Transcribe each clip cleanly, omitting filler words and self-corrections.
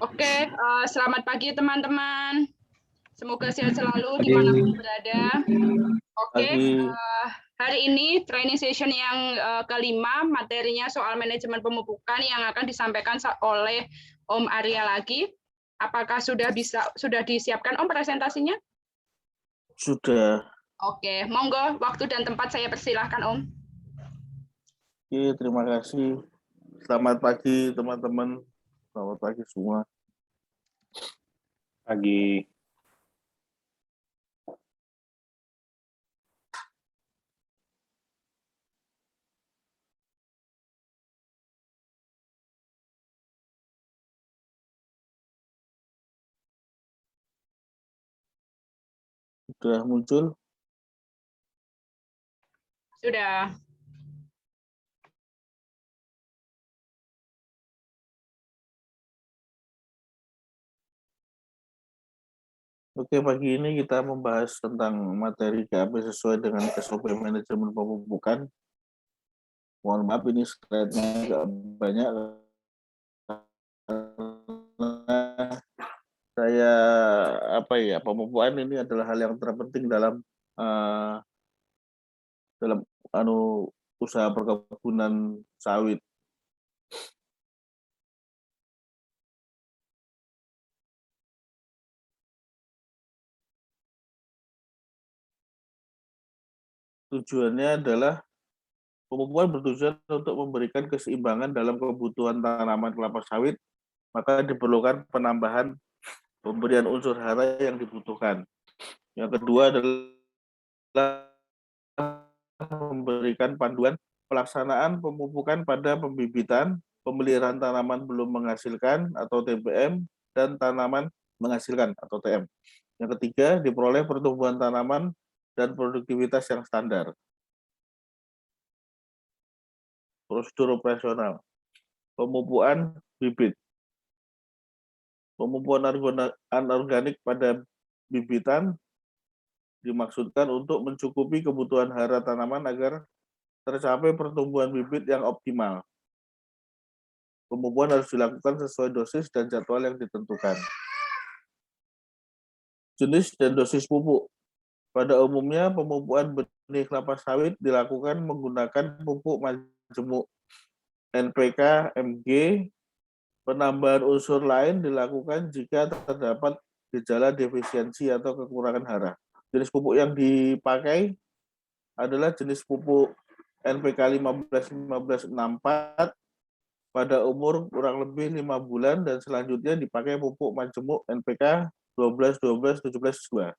Oke, selamat pagi teman-teman. Semoga sehat selalu Pagi. dimanapun berada. Oke, Pagi. hari ini training session yang kelima, materinya soal manajemen pemupukan yang akan disampaikan oleh Om Arya lagi. Apakah sudah disiapkan Om presentasinya? Sudah. Oke, monggo waktu dan tempat saya persilahkan Om. Oke, terima kasih. Selamat pagi teman-teman. Selamat pagi semua. Pagi. Sudah muncul? Sudah. Oke, pagi ini kita membahas tentang materi KAP sesuai dengan SOP manajemen pemupukan. Mohon maaf ini slide-nya agak banyak. Pemupukan ini adalah hal yang terpenting dalam usaha perkebunan sawit. Tujuannya adalah pemupukan bertujuan untuk memberikan keseimbangan dalam kebutuhan tanaman kelapa sawit, maka diperlukan penambahan pemberian unsur hara yang dibutuhkan. Yang kedua adalah memberikan panduan pelaksanaan pemupukan pada pembibitan, pemeliharaan tanaman belum menghasilkan atau TBM, dan tanaman menghasilkan atau TM. Yang ketiga, diperoleh pertumbuhan tanaman dan produktivitas yang standar. Prosedur operasional. Pemupukan bibit. Pemupukan anorganik pada bibitan dimaksudkan untuk mencukupi kebutuhan hara tanaman agar tercapai pertumbuhan bibit yang optimal. Pemupukan harus dilakukan sesuai dosis dan jadwal yang ditentukan. Jenis dan dosis pupuk. Pada umumnya, pemupukan benih kelapa sawit dilakukan menggunakan pupuk majemuk NPK, MG. Penambahan unsur lain dilakukan jika terdapat gejala defisiensi atau kekurangan hara. Jenis pupuk yang dipakai adalah jenis pupuk NPK 15-15-64 pada umur kurang lebih 5 bulan dan selanjutnya dipakai pupuk majemuk NPK 12-12-17-2.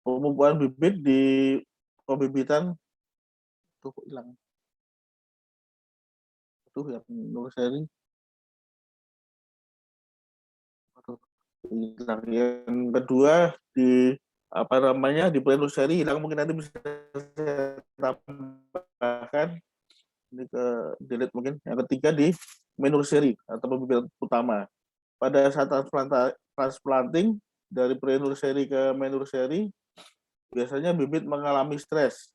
Pemupukan bibit di pembibitan hilang. Yang nursery. Yang kedua di di pre-nursery hilang, mungkin nanti bisa saya tambahkan ini ke delete mungkin. Yang ketiga di main-nursery atau pembibitan utama. Pada saat transplanting dari pre-nursery ke main-nursery, biasanya bibit mengalami stres,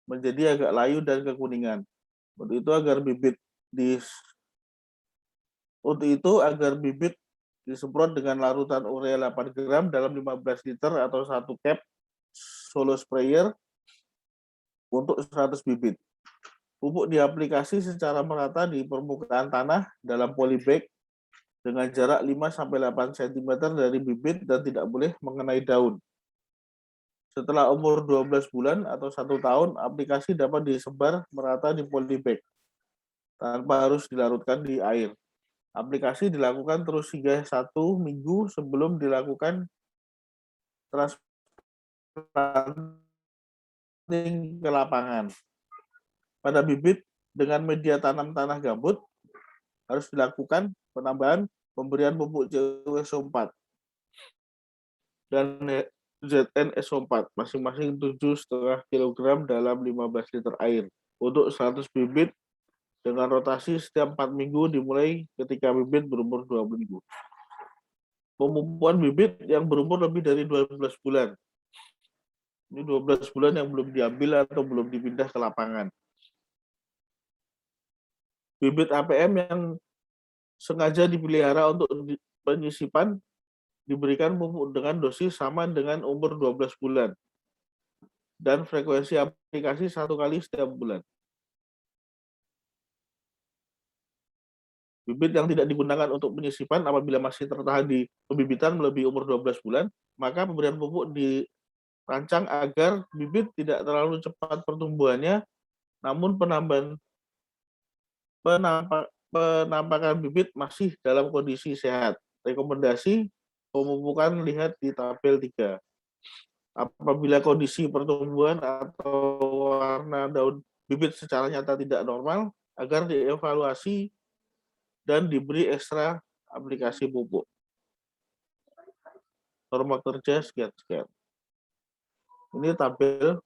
menjadi agak layu dan kekuningan. Untuk itu agar bibit disemprot dengan larutan urea 8 gram dalam 15 liter atau 1 cap solo sprayer untuk 100 bibit. Pupuk diaplikasi secara merata di permukaan tanah dalam polybag dengan jarak 5-8 cm dari bibit dan tidak boleh mengenai daun. Setelah umur 12 bulan atau 1 tahun, aplikasi dapat disebar merata di polybag tanpa harus dilarutkan di air. Aplikasi dilakukan terus hingga 1 minggu sebelum dilakukan transplanting ke lapangan. Pada bibit dengan media tanam tanah gambut harus dilakukan penambahan pemberian pupuk CUSO4 dan ZNSO4 masing-masing 7,5 kg dalam 15 liter air untuk 100 bibit dengan rotasi setiap 4 minggu dimulai ketika bibit berumur 2 minggu. Pemupukan bibit yang berumur lebih dari 12 bulan. Ini 12 bulan yang belum diambil atau belum dipindah ke lapangan. Bibit APM yang sengaja dipelihara untuk penyisipan diberikan pupuk dengan dosis sama dengan umur 12 bulan dan frekuensi aplikasi 1 kali setiap bulan. Bibit yang tidak digunakan untuk penyisipan apabila masih tertahan di pembibitan melebihi umur 12 bulan, maka pemberian pupuk dirancang agar bibit tidak terlalu cepat pertumbuhannya, namun penampakan bibit masih dalam kondisi sehat. Rekomendasi pemupukan lihat di tabel 3. Apabila kondisi pertumbuhan atau warna daun bibit secara nyata tidak normal, agar dievaluasi dan diberi ekstra aplikasi pupuk. Norma kerja sekian-sekian. Ini tabel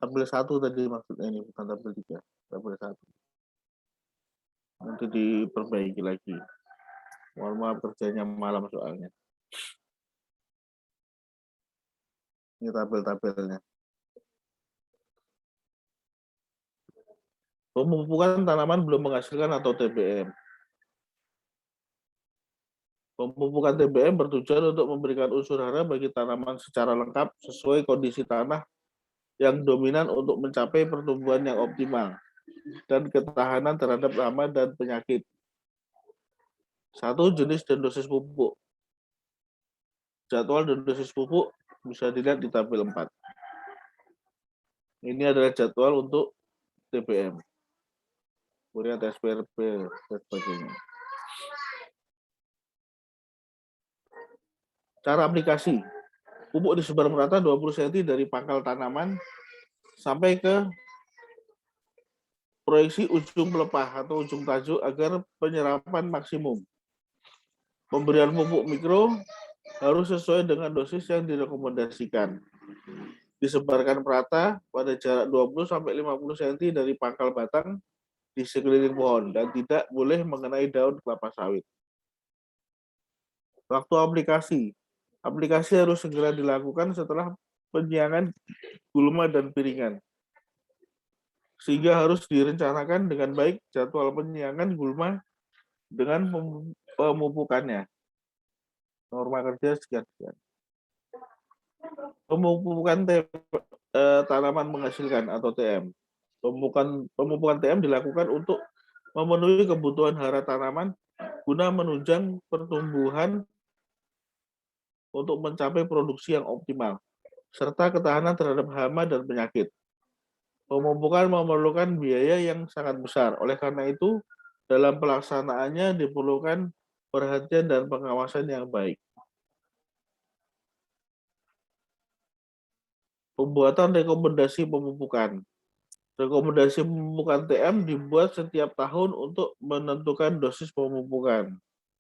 1 tadi maksudnya, ini bukan tabel 3, tabel 1. Nanti diperbaiki lagi. Mohon maaf kerjanya malam soalnya. Ini tabel-tabelnya. Pemupukan tanaman belum menghasilkan atau TBM. Pemupukan TBM bertujuan untuk memberikan unsur hara bagi tanaman secara lengkap sesuai kondisi tanah yang dominan untuk mencapai pertumbuhan yang optimal dan ketahanan terhadap hama dan penyakit. 1. Jenis dan dosis pupuk. Jadwal dan dosis pupuk bisa dilihat di tabel 4. Ini adalah jadwal untuk TBM. Kemudian TSPRP dan sebagainya. Cara aplikasi. Pupuk disebar merata 20 cm dari pangkal tanaman sampai ke proyeksi ujung pelepah atau ujung tajuk agar penyerapan maksimum. Pemberian pupuk mikro harus sesuai dengan dosis yang direkomendasikan. Disebarkan merata pada jarak 20-50 cm dari pangkal batang di sekeliling pohon dan tidak boleh mengenai daun kelapa sawit. Waktu aplikasi. Aplikasi harus segera dilakukan setelah penyiangan gulma dan piringan. Sehingga harus direncanakan dengan baik jadwal penyiangan gulma dengan pemupukannya. Norma kerja sekian-sekian. Pemupukan tanaman menghasilkan atau TM. Pemupukan TM dilakukan untuk memenuhi kebutuhan hara tanaman guna menunjang pertumbuhan untuk mencapai produksi yang optimal, serta ketahanan terhadap hama dan penyakit. Pemupukan memerlukan biaya yang sangat besar. Oleh karena itu, dalam pelaksanaannya diperlukan perhatian dan pengawasan yang baik. Pembuatan rekomendasi pemupukan. Rekomendasi pemupukan TM dibuat setiap tahun untuk menentukan dosis pemupukan.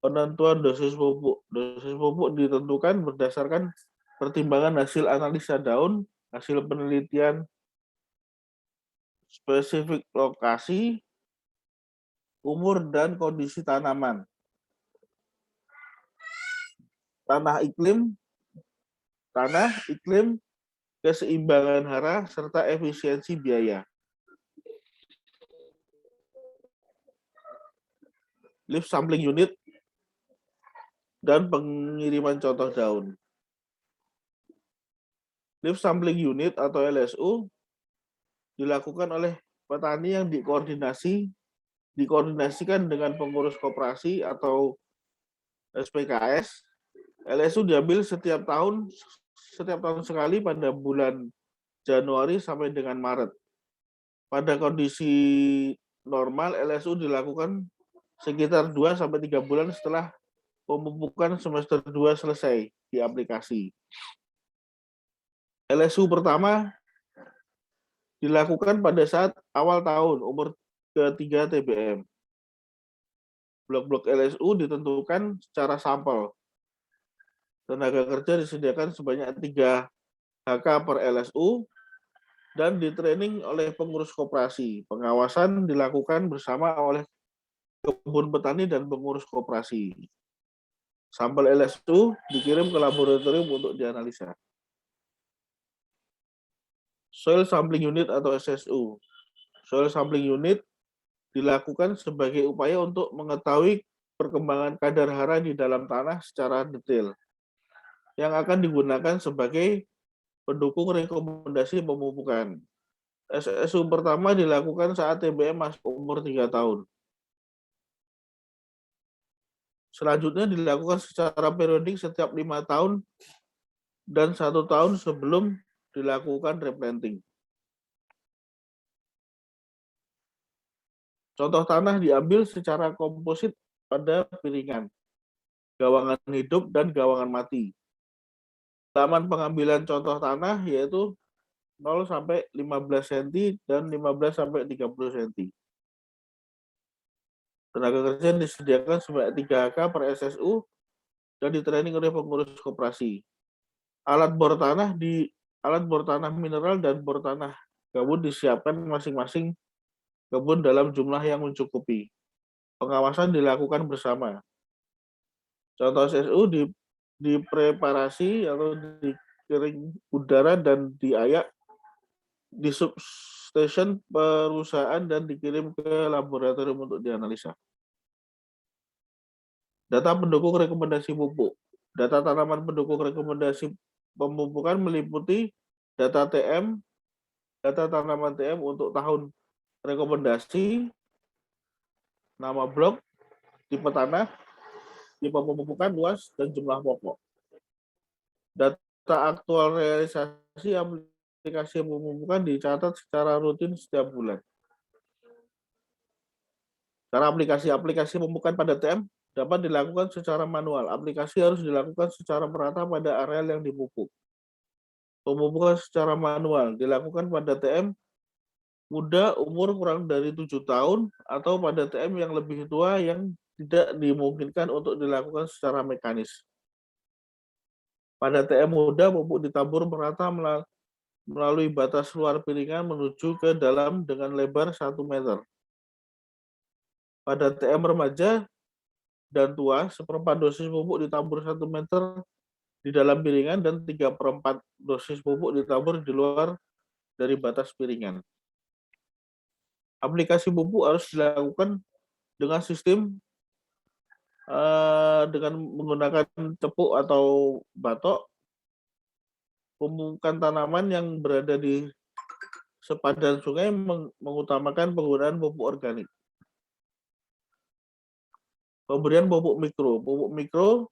Penentuan dosis pupuk. Dosis pupuk ditentukan berdasarkan pertimbangan hasil analisa daun, hasil penelitian spesifik lokasi, umur, dan kondisi tanaman. Tanah, iklim, keseimbangan hara, serta efisiensi biaya. Leaf sampling unit dan pengiriman contoh daun. Leaf sampling unit atau LSU dilakukan oleh petani yang dikoordinasikan dengan pengurus koperasi atau SPKS. LSU diambil setiap tahun sekali pada bulan Januari sampai dengan Maret. Pada kondisi normal, LSU dilakukan sekitar 2-3 bulan setelah pemupukan semester 2 selesai di aplikasi. LSU pertama dilakukan pada saat awal tahun, umur ke-3 TBM. Blok-blok LSU ditentukan secara sampel. Tenaga kerja disediakan sebanyak 3 HK per LSU dan ditraining oleh pengurus koperasi. Pengawasan dilakukan bersama oleh kebun petani dan pengurus koperasi. Sampel LSU dikirim ke laboratorium untuk dianalisa. Soil sampling unit atau SSU. Soil sampling unit dilakukan sebagai upaya untuk mengetahui perkembangan kadar hara di dalam tanah secara detail yang akan digunakan sebagai pendukung rekomendasi pemupukan. SSU pertama dilakukan saat TBM masuk umur 3 tahun. Selanjutnya dilakukan secara periodik setiap 5 tahun dan 1 tahun sebelum dilakukan replanting. Contoh tanah diambil secara komposit pada piringan, gawangan hidup, dan gawangan mati. Taman pengambilan contoh tanah yaitu 0 sampai 15 cm dan 15 sampai 30 cm. Tenaga kerja disediakan sebanyak 3 HK per SSU dan ditraining oleh pengurus koperasi. Alat bor tanah mineral dan bor tanah gabut disiapkan masing-masing kebun dalam jumlah yang mencukupi. Pengawasan dilakukan bersama. Contoh SSU dipreparasi atau dikiring udara dan diayak di substation perusahaan dan dikirim ke laboratorium untuk dianalisa. Data pendukung rekomendasi pupuk. Data tanaman pendukung rekomendasi pemupukan meliputi data TM, data tanaman TM untuk tahun rekomendasi, nama blok, tipe tanah, tipe pemupukan luas, dan jumlah pokok. Data aktual realisasi aplikasi pemupukan dicatat secara rutin setiap bulan. Cara aplikasi pemupukan pada TM dapat dilakukan secara manual. Aplikasi harus dilakukan secara merata pada areal yang dipupuk. Pemupukan secara manual dilakukan pada TM muda umur kurang dari 7 tahun atau pada TM yang lebih tua yang tidak dimungkinkan untuk dilakukan secara mekanis. Pada TM muda, pupuk ditabur merata melalui batas luar piringan menuju ke dalam dengan lebar 1 meter. Pada TM remaja dan tua, 1/4 dosis pupuk ditabur 1 meter di dalam piringan dan 3/4 dosis pupuk ditabur di luar dari batas piringan. Aplikasi pupuk harus dilakukan dengan sistem dengan menggunakan cepuk atau batok, pemupukan tanaman yang berada di sepadan sungai mengutamakan penggunaan pupuk organik. Pemberian pupuk mikro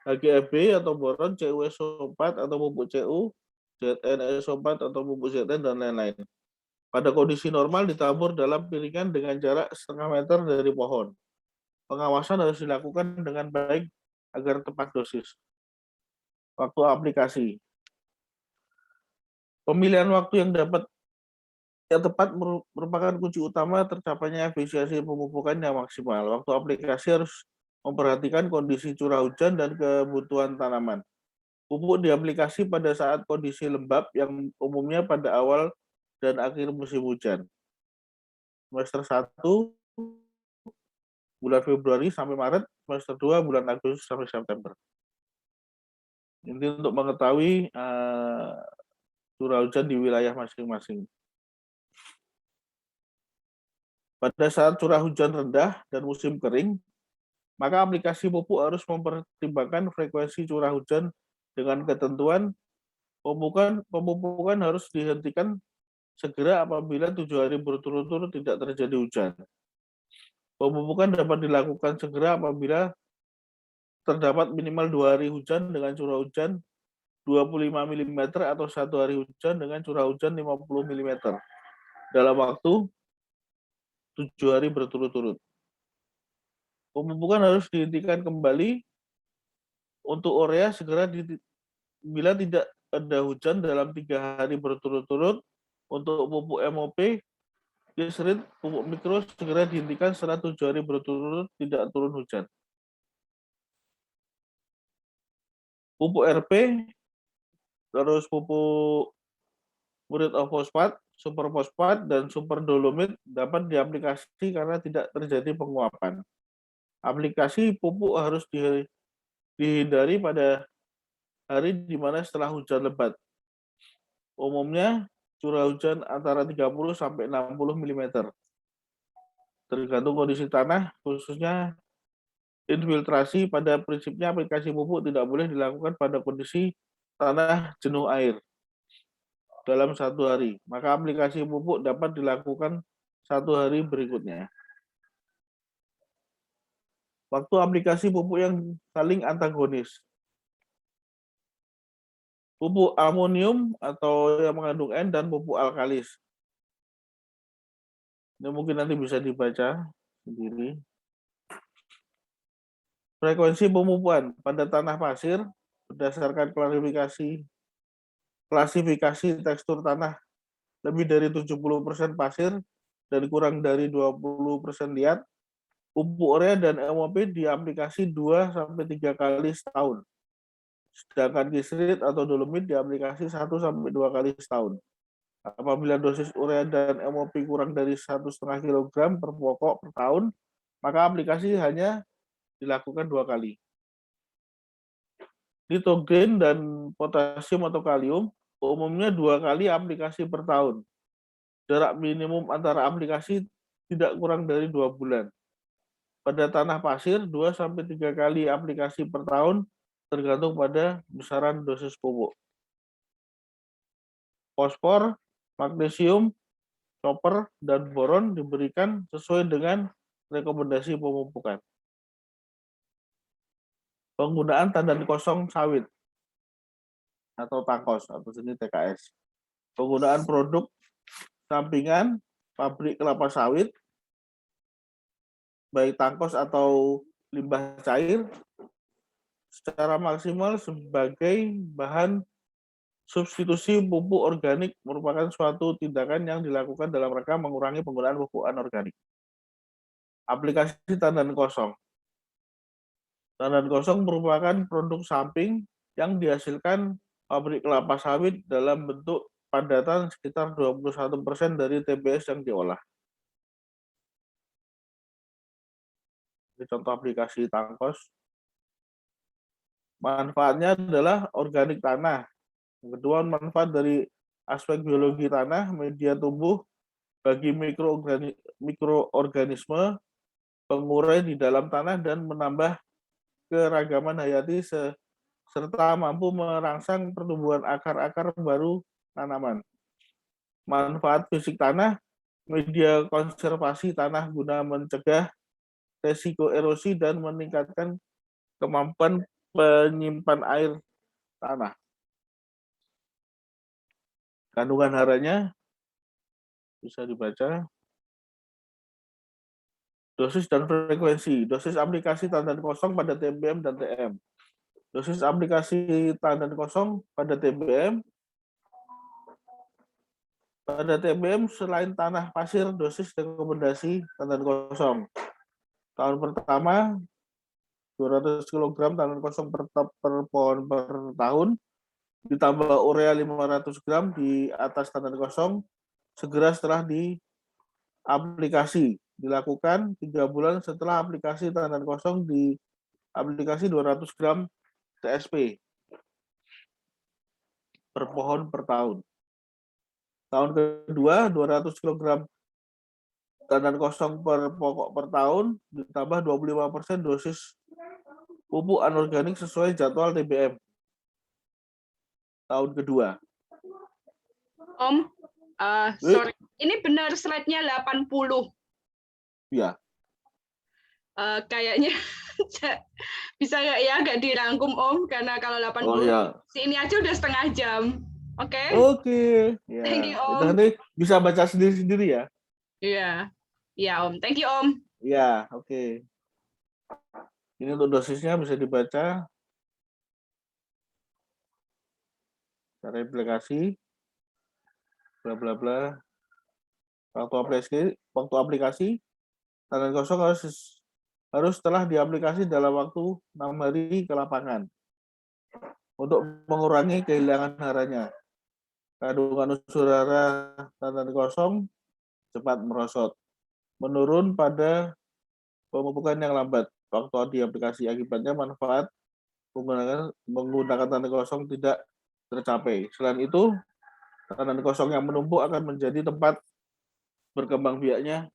HGFB atau boron, CuSO4 atau pupuk Cu, ZnSO4 atau pupuk Zn, dan lain-lain. Pada kondisi normal ditabur dalam piringan dengan jarak 0,5 meter dari pohon. Pengawasan harus dilakukan dengan baik agar tepat dosis. Waktu aplikasi. Pemilihan waktu yang tepat merupakan kunci utama tercapainya efisiensi pemupukan yang maksimal. Waktu aplikasi harus memperhatikan kondisi curah hujan dan kebutuhan tanaman. Pupuk diaplikasi pada saat kondisi lembab yang umumnya pada awal dan akhir musim hujan. Semester 1 bulan Februari sampai Maret, semester 2 bulan Agustus sampai September. Ini untuk mengetahui curah hujan di wilayah masing-masing. Pada saat curah hujan rendah dan musim kering, maka aplikasi pupuk harus mempertimbangkan frekuensi curah hujan dengan ketentuan pemupukan harus dihentikan segera apabila 7 hari berturut-turut tidak terjadi hujan. Pemupukan dapat dilakukan segera apabila terdapat minimal 2 hari hujan dengan curah hujan 25 mm atau 1 hari hujan dengan curah hujan 50 mm dalam waktu 7 hari berturut-turut. Pemupukan harus dihentikan kembali untuk urea segera bila tidak ada hujan dalam 3 hari berturut-turut. Untuk pupuk MOP, glycerin, pupuk mikro segera dihentikan setelah 7 hari berturut-turut tidak turun hujan. Pupuk RP, terus pupuk murid of fosfat, super fosfat, dan super dolomit dapat diaplikasi karena tidak terjadi penguapan. Aplikasi pupuk harus dihindari pada hari di mana setelah hujan lebat. Umumnya curah hujan antara 30 sampai 60 mm. Tergantung kondisi tanah, khususnya infiltrasi. Pada prinsipnya aplikasi pupuk tidak boleh dilakukan pada kondisi tanah jenuh air dalam 1 hari. Maka aplikasi pupuk dapat dilakukan 1 hari berikutnya. Waktu aplikasi pupuk yang saling antagonis. Pupuk amonium atau yang mengandung N dan pupuk alkalis. Ini mungkin nanti bisa dibaca sendiri. Frekuensi pemupukan pada tanah pasir berdasarkan klasifikasi tekstur tanah lebih dari 70% pasir dan kurang dari 20% liat, pupuk urea dan MOP diaplikasi 2-3 kali setahun. Sedangkan kisrit atau dolomit diaplikasi 1-2 kali setahun. Apabila dosis urea dan MOP kurang dari 1,5 kg per pokok per tahun, maka aplikasi hanya dilakukan 2 kali. Nitrogen dan potasium atau kalium umumnya 2 kali aplikasi per tahun. Jarak minimum antara aplikasi tidak kurang dari 2 bulan. Pada tanah pasir, 2-3 kali aplikasi per tahun tergantung pada besaran dosis pupuk. Fosfor, magnesium, koper, dan boron diberikan sesuai dengan rekomendasi pemupukan. Penggunaan tandan kosong sawit atau tangkos atau jenis TKS. Penggunaan produk sampingan pabrik kelapa sawit, baik tangkos atau limbah cair, secara maksimal sebagai bahan substitusi pupuk organik merupakan suatu tindakan yang dilakukan dalam rangka mengurangi penggunaan pupuk anorganik. Aplikasi tandan kosong. Tandan kosong merupakan produk samping yang dihasilkan pabrik kelapa sawit dalam bentuk padatan sekitar 21% dari TBS yang diolah. Ini contoh aplikasi tangkos. Manfaatnya adalah organik tanah. Yang kedua, manfaat dari aspek biologi tanah, media tumbuh bagi mikroorganisme, pengurai di dalam tanah, dan menambah keragaman hayati serta mampu merangsang pertumbuhan akar-akar baru tanaman. Manfaat fisik tanah, media konservasi tanah guna mencegah resiko erosi dan meningkatkan kemampuan penyimpan air tanah. Kandungan haranya bisa dibaca. Dosis dan frekuensi. Dosis aplikasi tandan kosong pada TBM dan TM. Dosis aplikasi tandan kosong pada TBM. Pada TBM selain tanah pasir, dosis rekomendasi tandan kosong. Tahun pertama 200 kg tandan kosong per pohon per tahun, ditambah urea 500 gram di atas tandan kosong, segera setelah diaplikasi. Dilakukan 3 bulan setelah aplikasi tandan kosong di aplikasi 200 gram TSP per pohon per tahun. Tahun kedua 200 kg tandan kosong per pokok per tahun ditambah 25% dosis pupuk anorganik sesuai jadwal TBM. Tahun kedua. Om, sorry, ini benar slide-nya 80. Iya. Kayaknya bisa nggak ya agak dirangkum Om, karena kalau 80 Oh ya. ini aja udah setengah jam. Oke. Oke. Ya. Thank you Om. Itu nanti bisa baca sendiri-sendiri ya. Iya. Iya Om. Thank you Om. Iya, oke. Ini untuk dosisnya bisa dibaca. Cara aplikasi. Bla bla bla. Waktu aplikasi tandan kosong harus telah diaplikasi dalam waktu 6 hari ke lapangan untuk mengurangi kehilangan haranya. Kandungan unsur hara tandan kosong cepat merosot, menurun pada pemupukan yang lambat. Waktu diaplikasi akibatnya manfaat menggunakan tandan kosong tidak tercapai. Selain itu, Tanaman kosong yang menumpuk akan menjadi tempat berkembang biaknya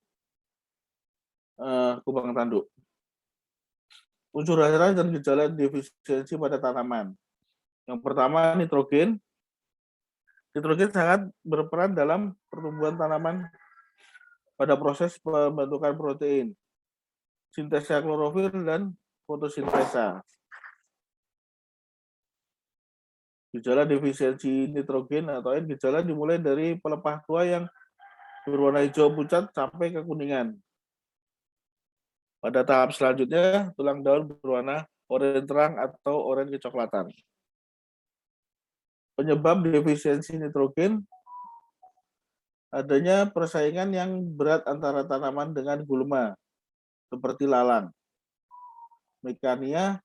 kubang tanduk. Unsur hara dan gejala defisiensi pada tanaman. Yang pertama, nitrogen. Nitrogen sangat berperan dalam pertumbuhan tanaman pada proses pembentukan protein, sintesa klorofil, dan fotosintesa. Gejala defisiensi nitrogen atau N, gejala dimulai dari pelepah tua yang berwarna hijau pucat sampai kekuningan. Pada tahap selanjutnya, tulang daun berwarna oranye terang atau oranye kecoklatan. Penyebab defisiensi nitrogen adanya persaingan yang berat antara tanaman dengan gulma, seperti lalang, mekania,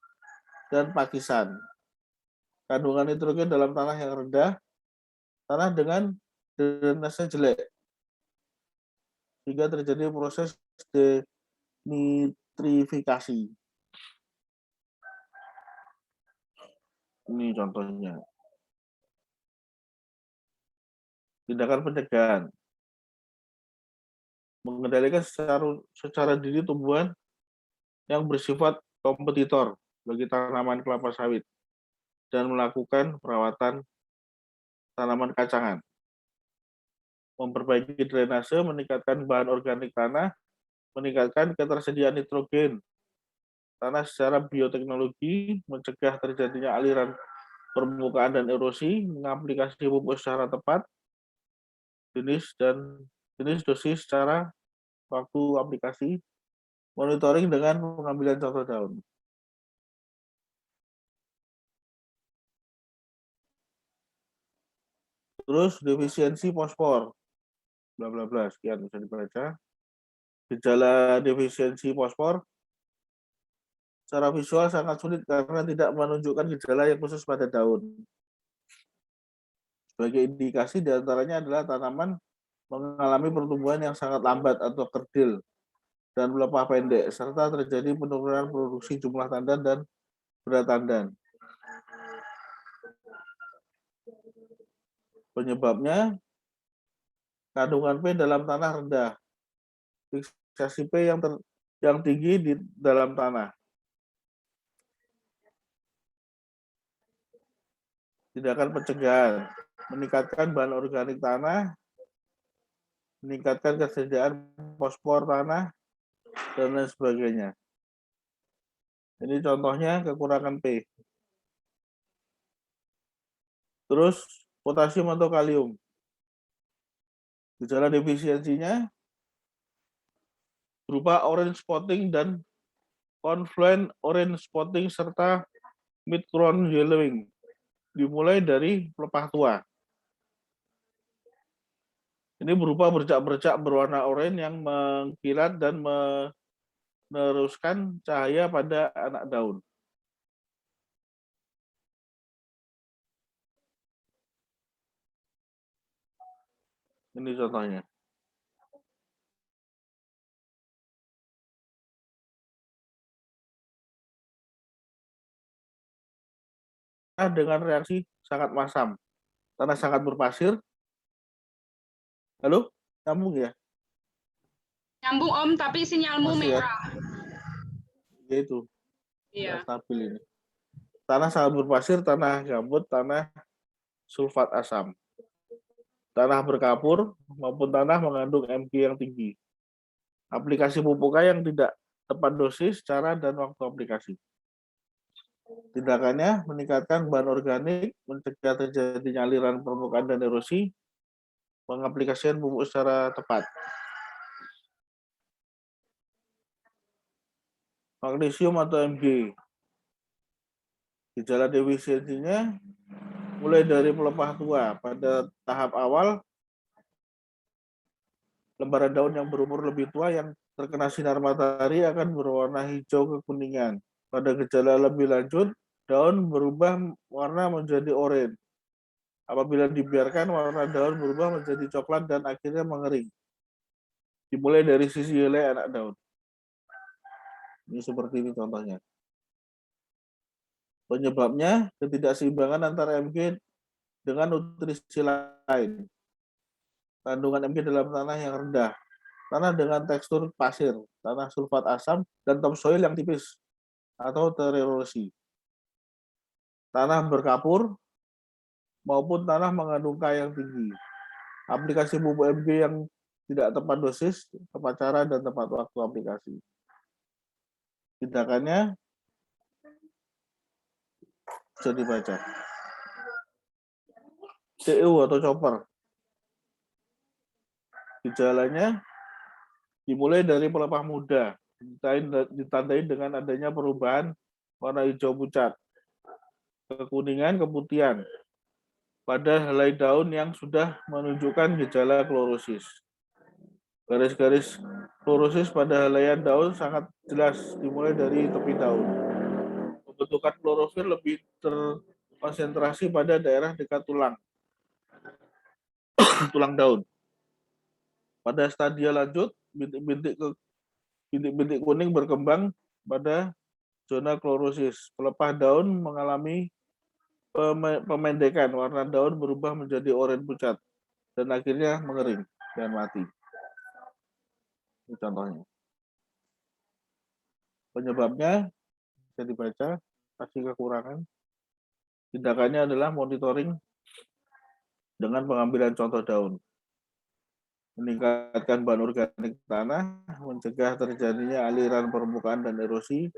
dan pakisan. Kandungan nitrogen dalam tanah yang rendah, tanah dengan drainase jelek, sehingga terjadi proses denitrifikasi. Ini contohnya. Tindakan pencegahan. Mengendalikan secara diri tumbuhan yang bersifat kompetitor bagi tanaman kelapa sawit dan melakukan perawatan tanaman kacangan. Memperbaiki drainase, meningkatkan bahan organik tanah, meningkatkan ketersediaan nitrogen tanah secara bioteknologi, mencegah terjadinya aliran permukaan dan erosi, mengaplikasi pupuk secara tepat, jenis dosis, cara, waktu aplikasi, monitoring dengan pengambilan contoh daun. Terus defisiensi fosfor, bla bla bla, sekian bisa dibaca. Gejala defisiensi fosfor secara visual sangat sulit karena tidak menunjukkan gejala yang khusus pada daun. Sebagai indikasi diantaranya adalah tanaman mengalami pertumbuhan yang sangat lambat atau kerdil dan pelepah pendek, serta terjadi penurunan produksi jumlah tandan dan berat tandan. Penyebabnya, kandungan P dalam tanah rendah, fiksasi P yang tinggi di dalam tanah. Tindakan pencegahan, meningkatkan bahan organik tanah, meningkatkan kesediaan fosfor tanah, dan lain sebagainya. Ini contohnya kekurangan P. Terus potasium atau kalium. Gejala defisiensinya berupa orange spotting dan confluent orange spotting serta mid-crown yellowing. Dimulai dari pelepah tua. Ini berupa bercak-bercak berwarna oranye yang mengkilat dan meneruskan cahaya pada anak daun. Ini contohnya. Dengan reaksi sangat masam. Tanah sangat berpasir. Halo? Nyambung ya? Nyambung Om, tapi sinyalmu Masih ya? merah. Ya itu. Iya. Stabil ini. Tanah sangat berpasir, tanah gambut, tanah sulfat asam. Tanah berkapur maupun tanah mengandung Mg yang tinggi. Aplikasi pupuk yang tidak tepat dosis, cara, dan waktu aplikasi. Tindakannya meningkatkan bahan organik, mencegah terjadinya aliran permukaan dan erosi, mengaplikasikan pupuk secara tepat. Magnesium atau Mg. Gejala defisiensinya mulai dari pelepah tua. Pada tahap awal, lembaran daun yang berumur lebih tua yang terkena sinar matahari akan berwarna hijau kekuningan. Pada gejala lebih lanjut, daun berubah warna menjadi oranye. Apabila dibiarkan, warna daun berubah menjadi coklat dan akhirnya mengering. Dimulai dari sisi helai anak daun. Ini seperti ini contohnya. Penyebabnya ketidakseimbangan antara Mg dengan nutrisi lain. Kandungan Mg dalam tanah yang rendah, tanah dengan tekstur pasir, tanah sulfat asam, dan topsoil yang tipis atau tererosi, tanah berkapur, maupun tanah mengandung K yang tinggi. Aplikasi pupuk Mg yang tidak tepat dosis, tepat cara, dan tepat waktu aplikasi. Tindakannya bisa dibaca. CU atau chopper. Gejalanya dimulai dari pelepah muda, ditandai dengan adanya perubahan warna hijau pucat, kekuningan, keputihan pada helai daun yang sudah menunjukkan gejala klorosis. Garis-garis klorosis pada helaian daun sangat jelas dimulai dari tepi daun. Pembentukan klorofil lebih terkonsentrasi pada daerah dekat tulang daun. Pada stadia lanjut, bintik-bintik kuning berkembang pada zona klorosis. Pelepah daun mengalami pemendekan, warna daun berubah menjadi oranye pucat, dan akhirnya mengering dan mati. Ini contohnya. Penyebabnya bisa dibaca, pasti kekurangan. Tindakannya adalah monitoring dengan pengambilan contoh daun, meningkatkan bahan organik tanah, mencegah terjadinya aliran permukaan dan erosi,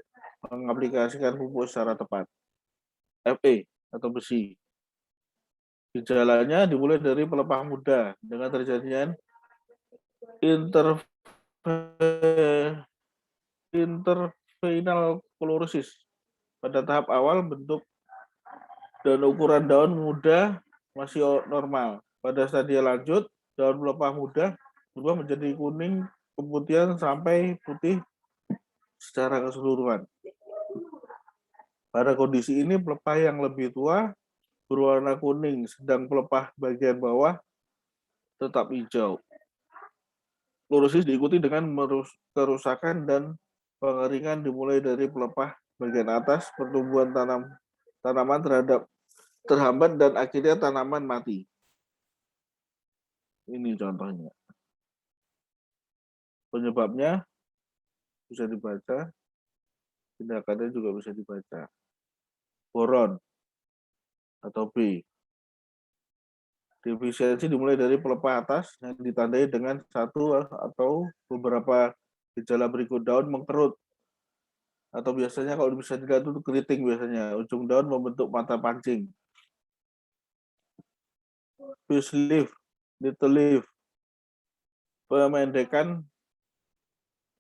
mengaplikasikan pupuk secara tepat. Fe atau besi. Gejalanya dimulai dari pelepah muda dengan terjadinya interveinal klorosis. Pada tahap awal bentuk dan ukuran daun muda masih normal. Pada stadia lanjut, daun pelepah muda berubah menjadi kuning, keputihan sampai putih secara keseluruhan. Pada kondisi ini, pelepah yang lebih tua berwarna kuning, sedang pelepah bagian bawah tetap hijau. Klorosis diikuti dengan kerusakan dan pengeringan dimulai dari pelepah bagian atas, pertumbuhan tanaman terhambat, dan akhirnya tanaman mati. Ini contohnya. Penyebabnya bisa dibaca, tindakannya juga bisa dibaca. Boron atau B. Defisiensi dimulai dari pelepah atas yang ditandai dengan satu atau beberapa gejala berikut. Daun mengkerut, atau biasanya kalau bisa dilihat itu keriting biasanya. Ujung daun membentuk mata pancing. Fish leaf, little leaf.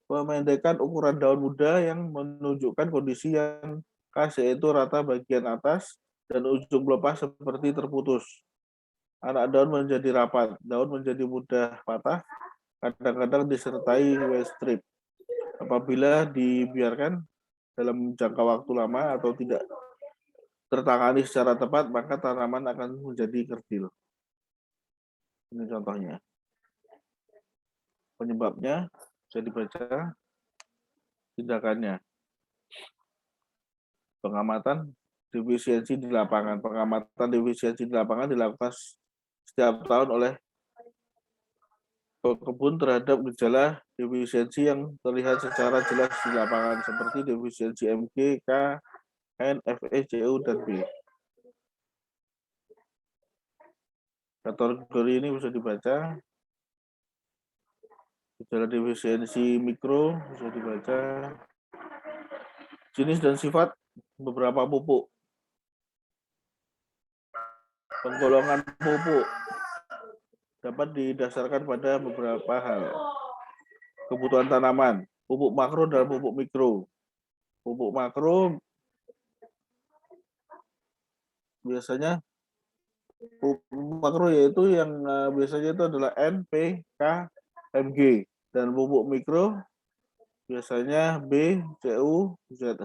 Pemendekan ukuran daun muda yang menunjukkan kondisi yang khas, yaitu rata bagian atas dan ujung pelepah seperti terputus. Anak daun menjadi rapat, daun menjadi mudah patah, kadang-kadang disertai waste strip. Apabila dibiarkan dalam jangka waktu lama atau tidak tertangani secara tepat, maka tanaman akan menjadi kerdil. Ini contohnya. Penyebabnya bisa dibaca, tindakannya. Pengamatan defisiensi di lapangan. Pengamatan defisiensi di lapangan dilakukan setiap tahun oleh pekebun terhadap gejala defisiensi yang terlihat secara jelas di lapangan, seperti defisiensi Mg, K, N, Fe, Cu, dan B. Kategori ini bisa dibaca. Gejala defisiensi mikro bisa dibaca. Jenis dan sifat beberapa pupuk. Penggolongan pupuk dapat didasarkan pada beberapa hal. Kebutuhan tanaman, pupuk makro dan pupuk mikro. Pupuk makro biasanya yaitu yang biasanya itu adalah N, P, K, Mg, dan pupuk mikro biasanya B, Cu, Z,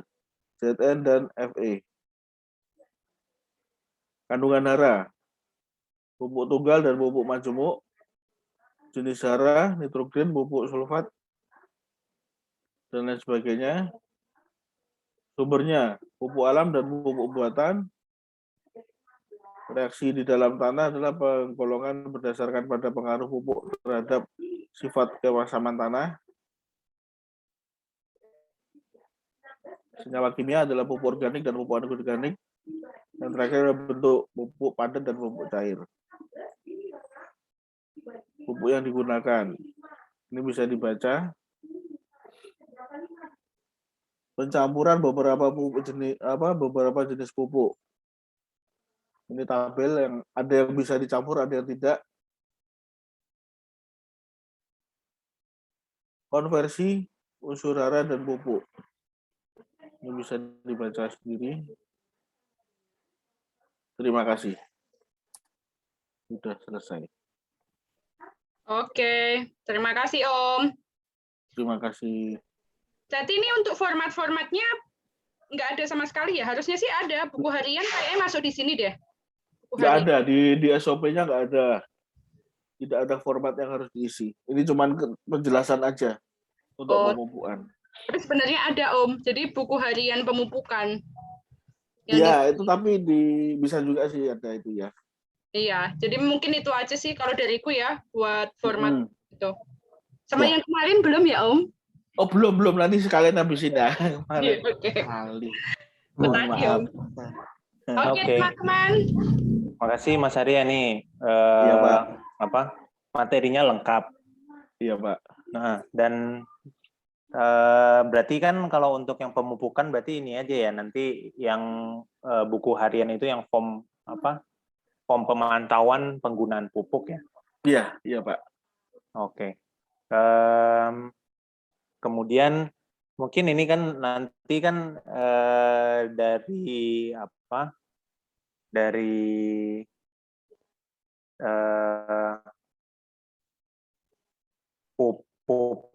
Zn, dan Fe. Kandungan hara, pupuk tunggal dan pupuk majemuk, jenis hara, nitrogen, pupuk sulfat, dan lain sebagainya. Sumbernya, pupuk alam dan pupuk buatan. Reaksi di dalam tanah adalah penggolongan berdasarkan pada pengaruh pupuk terhadap sifat keasaman tanah. Senyawa kimia adalah pupuk organik dan pupuk anorganik. Yang terakhir adalah bentuk pupuk padat dan pupuk cair. Pupuk yang digunakan. Ini bisa dibaca. Pencampuran beberapa jenis pupuk. Ini tabel yang ada yang bisa dicampur, ada yang tidak. Konversi unsur hara dan pupuk. Ini bisa dibaca sendiri. Terima kasih. Sudah selesai. Oke, terima kasih Om. Terima kasih. Jadi ini untuk format-formatnya nggak ada sama sekali ya? Harusnya sih ada. Buku harian kayaknya masuk di sini deh. Nggak ada, di SOP-nya nggak ada. Tidak ada format yang harus diisi. Ini cuma penjelasan aja untuk pemupukan. Tapi sebenarnya ada Om. Jadi buku harian pemupukan. Iya, itu tapi bisa juga sih ada itu ya. Iya, jadi mungkin itu aja sih kalau dariku ya buat format itu. Sama Ya. yang kemarin belum ya Om? Oh belum nanti sekalian habisin ya. Kemarin. Oke. Kali. Maaf. Oke teman-teman. Makasih Mas Arya nih. Iya Pak. Materinya lengkap. Iya Pak. Nah dan berarti kan kalau untuk yang pemupukan berarti ini aja ya, nanti yang buku harian itu yang form pemantauan penggunaan pupuk ya. Iya Pak. Oke. Kemudian mungkin ini kan nanti kan dari pupuk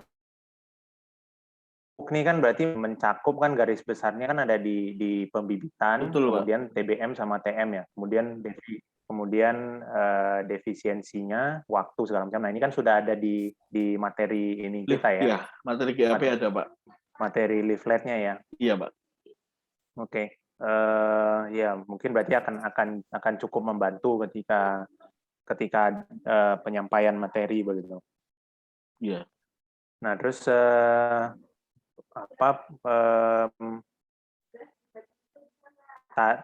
ini kan berarti mencakup kan garis besarnya kan ada di pembibitan. Betul, kemudian Pak. TBM sama TM ya, kemudian defisiensinya, waktu segala macam. Nah ini kan sudah ada di materi ini kita ya. Iya, materi GAP ada Pak. Materi leafletnya ya. Iya Pak. Oke. Ya mungkin berarti akan cukup membantu ketika penyampaian materi begitu. Iya. Nah terus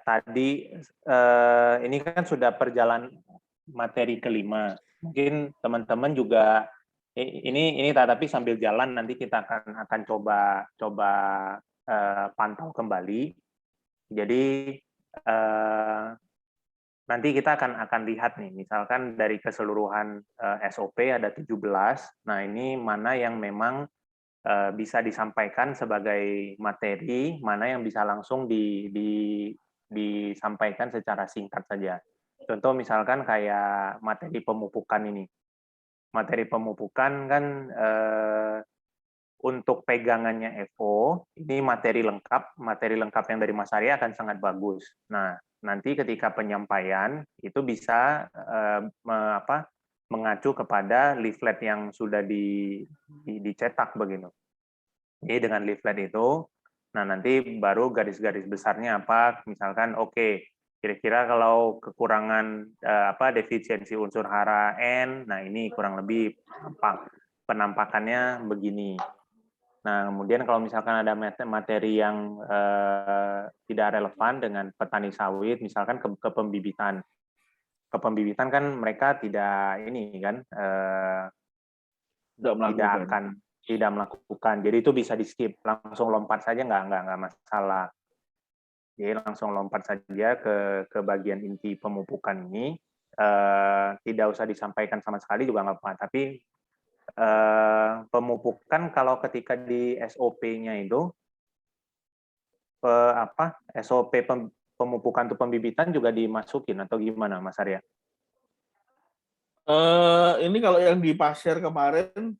tadi ini kan sudah perjalanan materi kelima. Mungkin teman-teman juga ini tapi sambil jalan nanti kita akan coba pantau kembali. Jadi nanti kita akan lihat nih, misalkan dari keseluruhan SOP ada 17. Nah, ini mana yang memang bisa disampaikan sebagai materi, mana yang bisa langsung disampaikan secara singkat saja. Contoh misalkan kayak materi pemupukan ini. Materi pemupukan kan untuk pegangannya FO, ini materi lengkap yang dari Mas Arya akan sangat bagus. Nah, nanti ketika penyampaian itu bisa mengacu kepada leaflet yang sudah dicetak begitu. Jadi dengan leaflet itu, nah nanti baru garis-garis besarnya apa, misalkan kira-kira kalau kekurangan defisiensi unsur hara N, nah ini kurang lebih penampakannya begini. Nah kemudian kalau misalkan ada materi yang tidak relevan dengan petani sawit, misalkan ke pembibitan. Ke pembibitan kan mereka tidak tidak melakukan. Jadi itu bisa di skip, langsung lompat saja nggak masalah. Jadi langsung lompat saja ke bagian inti pemupukan ini. Tidak usah disampaikan sama sekali juga nggak apa-apa. Tapi pemupukan kalau ketika di SOP-nya itu SOP pemupukan untuk pembibitan juga dimasukin atau gimana, Mas Arya? Ini kalau yang di pasir kemarin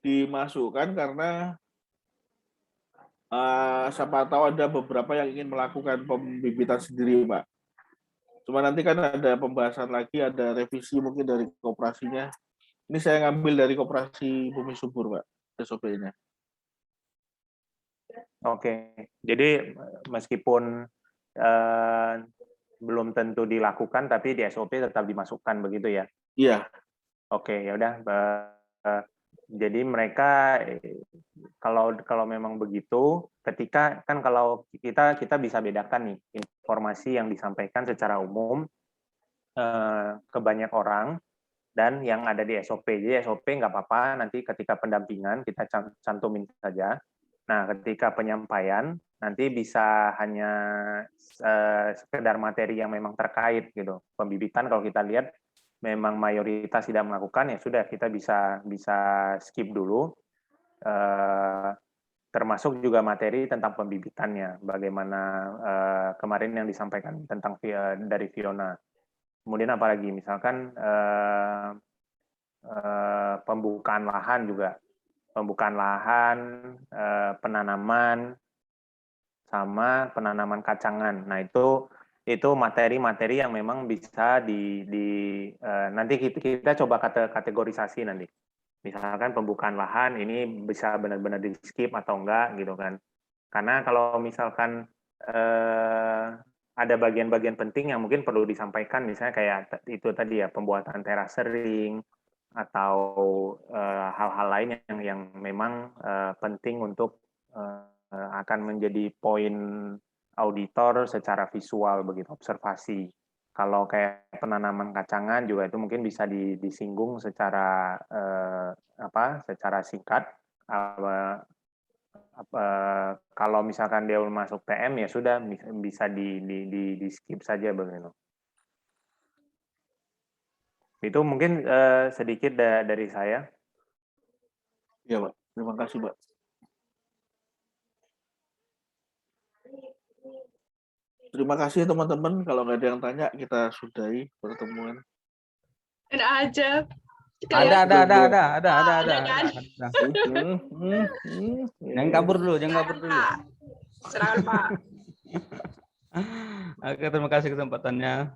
dimasukkan karena siapa tahu ada beberapa yang ingin melakukan pembibitan sendiri, Pak. Cuma nanti kan ada pembahasan lagi, ada revisi mungkin dari koperasinya. Ini saya ngambil dari Koperasi Bumi Subur, Pak, SOP-nya. Oke, jadi meskipun belum tentu dilakukan, tapi di SOP tetap dimasukkan begitu ya? Iya. Oke, ya udah. Jadi mereka kalau memang begitu, ketika kan kalau kita bisa bedakan nih informasi yang disampaikan secara umum ke banyak orang dan yang ada di SOP. Jadi SOP nggak apa-apa, nanti ketika pendampingan kita cantumin saja. Nah, ketika penyampaian nanti bisa hanya sekedar materi yang memang terkait gitu. Pembibitan kalau kita lihat memang mayoritas tidak melakukan, ya sudah kita bisa skip dulu. Termasuk juga materi tentang pembibitannya, bagaimana kemarin yang disampaikan tentang dari Fiona. Kemudian apalagi, misalkan pembukaan lahan juga, pembukaan lahan, penanaman, sama penanaman kacangan. Nah itu materi-materi yang memang bisa nanti kita coba kategorisasi nanti. Misalkan pembukaan lahan ini bisa benar-benar di skip atau enggak gitu kan. Karena kalau misalkan ada bagian-bagian penting yang mungkin perlu disampaikan, misalnya kayak itu tadi ya, pembuatan terasering atau hal-hal lain yang memang penting untuk akan menjadi poin auditor secara visual begitu, observasi. Kalau kayak penanaman kacangan juga itu mungkin bisa disinggung secara secara singkat. Kalau misalkan dia masuk PM ya sudah bisa di skip saja begitu. Itu mungkin sedikit dari saya. Iya, Pak. Terima kasih, Pak. Terima kasih teman-teman. Kalau nggak ada yang tanya, kita sudahi pertemuan. Ada aja. Ada kan? Jangan kabur dulu. Silakan, Pak. Oke, terima kasih kesempatannya.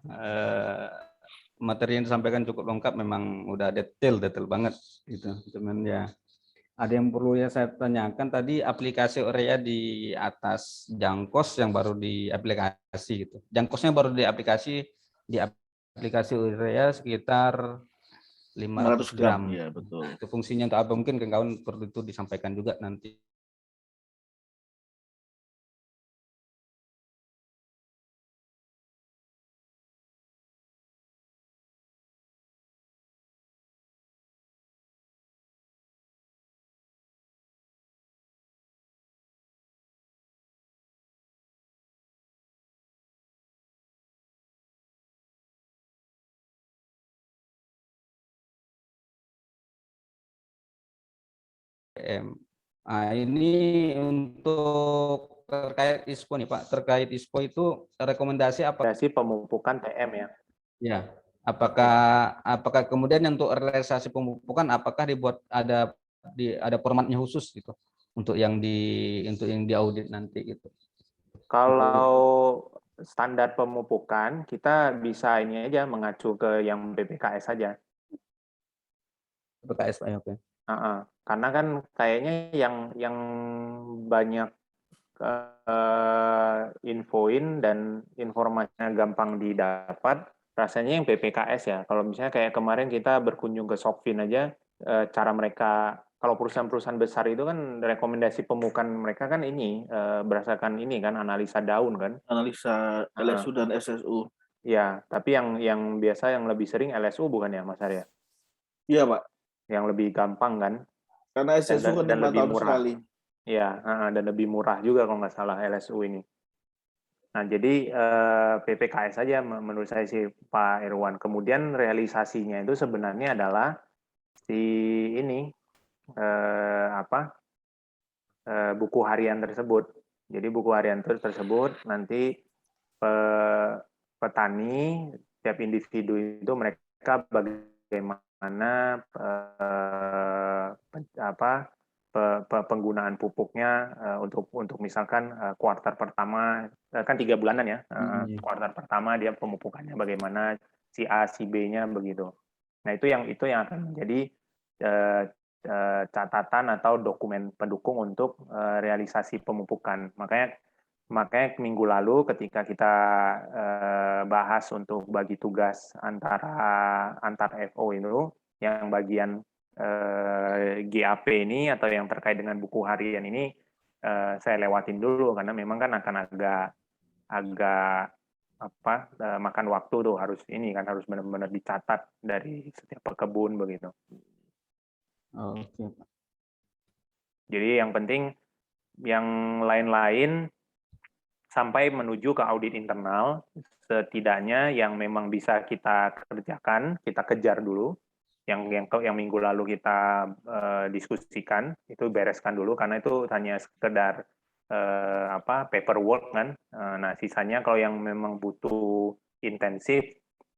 Materi yang disampaikan cukup lengkap, memang udah detail banget gitu. Cuman ya ada yang perlu ya saya tanyakan tadi, aplikasi Urea di atas jangkos yang baru diaplikasi gitu. Jangkosnya baru di aplikasi Urea sekitar 500 gram. Ya, betul. Itu fungsinya untuk apa? Mungkin kawan perlu itu disampaikan juga nanti. Nah, ini untuk terkait ISPO nih Pak, terkait ISPO itu rekomendasi apa? Rekomendasi pemupukan TM ya. Ya, apakah kemudian untuk realisasi pemupukan apakah dibuat ada formatnya khusus gitu untuk yang diaudit nanti gitu? Kalau standar pemupukan kita bisa ini aja mengacu ke yang BPKS saja. BPKS Pak, oke. Karena kan kayaknya yang banyak infoin dan informasinya gampang didapat rasanya yang PPKS ya. Kalau misalnya kayak kemarin kita berkunjung ke Sokvin aja, cara mereka, kalau perusahaan-perusahaan besar itu kan rekomendasi pemupukan mereka kan ini berdasarkan ini kan analisa daun kan. Analisa LSU dan SSU. Ya, tapi yang biasa yang lebih sering LSU bukan ya Mas Arya? Iya, Pak. Yang lebih gampang kan? Karena SSU kan 5 tahun sekali. Ya, dan lebih murah juga kalau nggak salah LSU ini. Nah, jadi PPKS saja menurut saya sih Pak Irwan. Kemudian realisasinya itu sebenarnya adalah si ini buku harian tersebut. Jadi buku harian tersebut nanti petani tiap individu itu mereka bagaimana penggunaan pupuknya untuk misalkan kuartal pertama kan 3 bulanan ya, kuartal pertama dia pemupukannya bagaimana, si A si B-nya begitu. Nah itu yang akan menjadi catatan atau dokumen pendukung untuk realisasi pemupukan. Makanya Makanya minggu lalu ketika kita bahas untuk bagi tugas antar FO itu, yang bagian GAP ini atau yang terkait dengan buku harian ini saya lewatin dulu karena memang kan akan agak makan waktu tuh, harus benar-benar dicatat dari setiap pekebun begitu. Oke. Jadi yang penting yang lain-lain sampai menuju ke audit internal, setidaknya yang memang bisa kita kerjakan, kita kejar dulu. Yang minggu lalu kita diskusikan, itu bereskan dulu, karena itu hanya sekedar paperwork kan. Nah, sisanya kalau yang memang butuh intensif,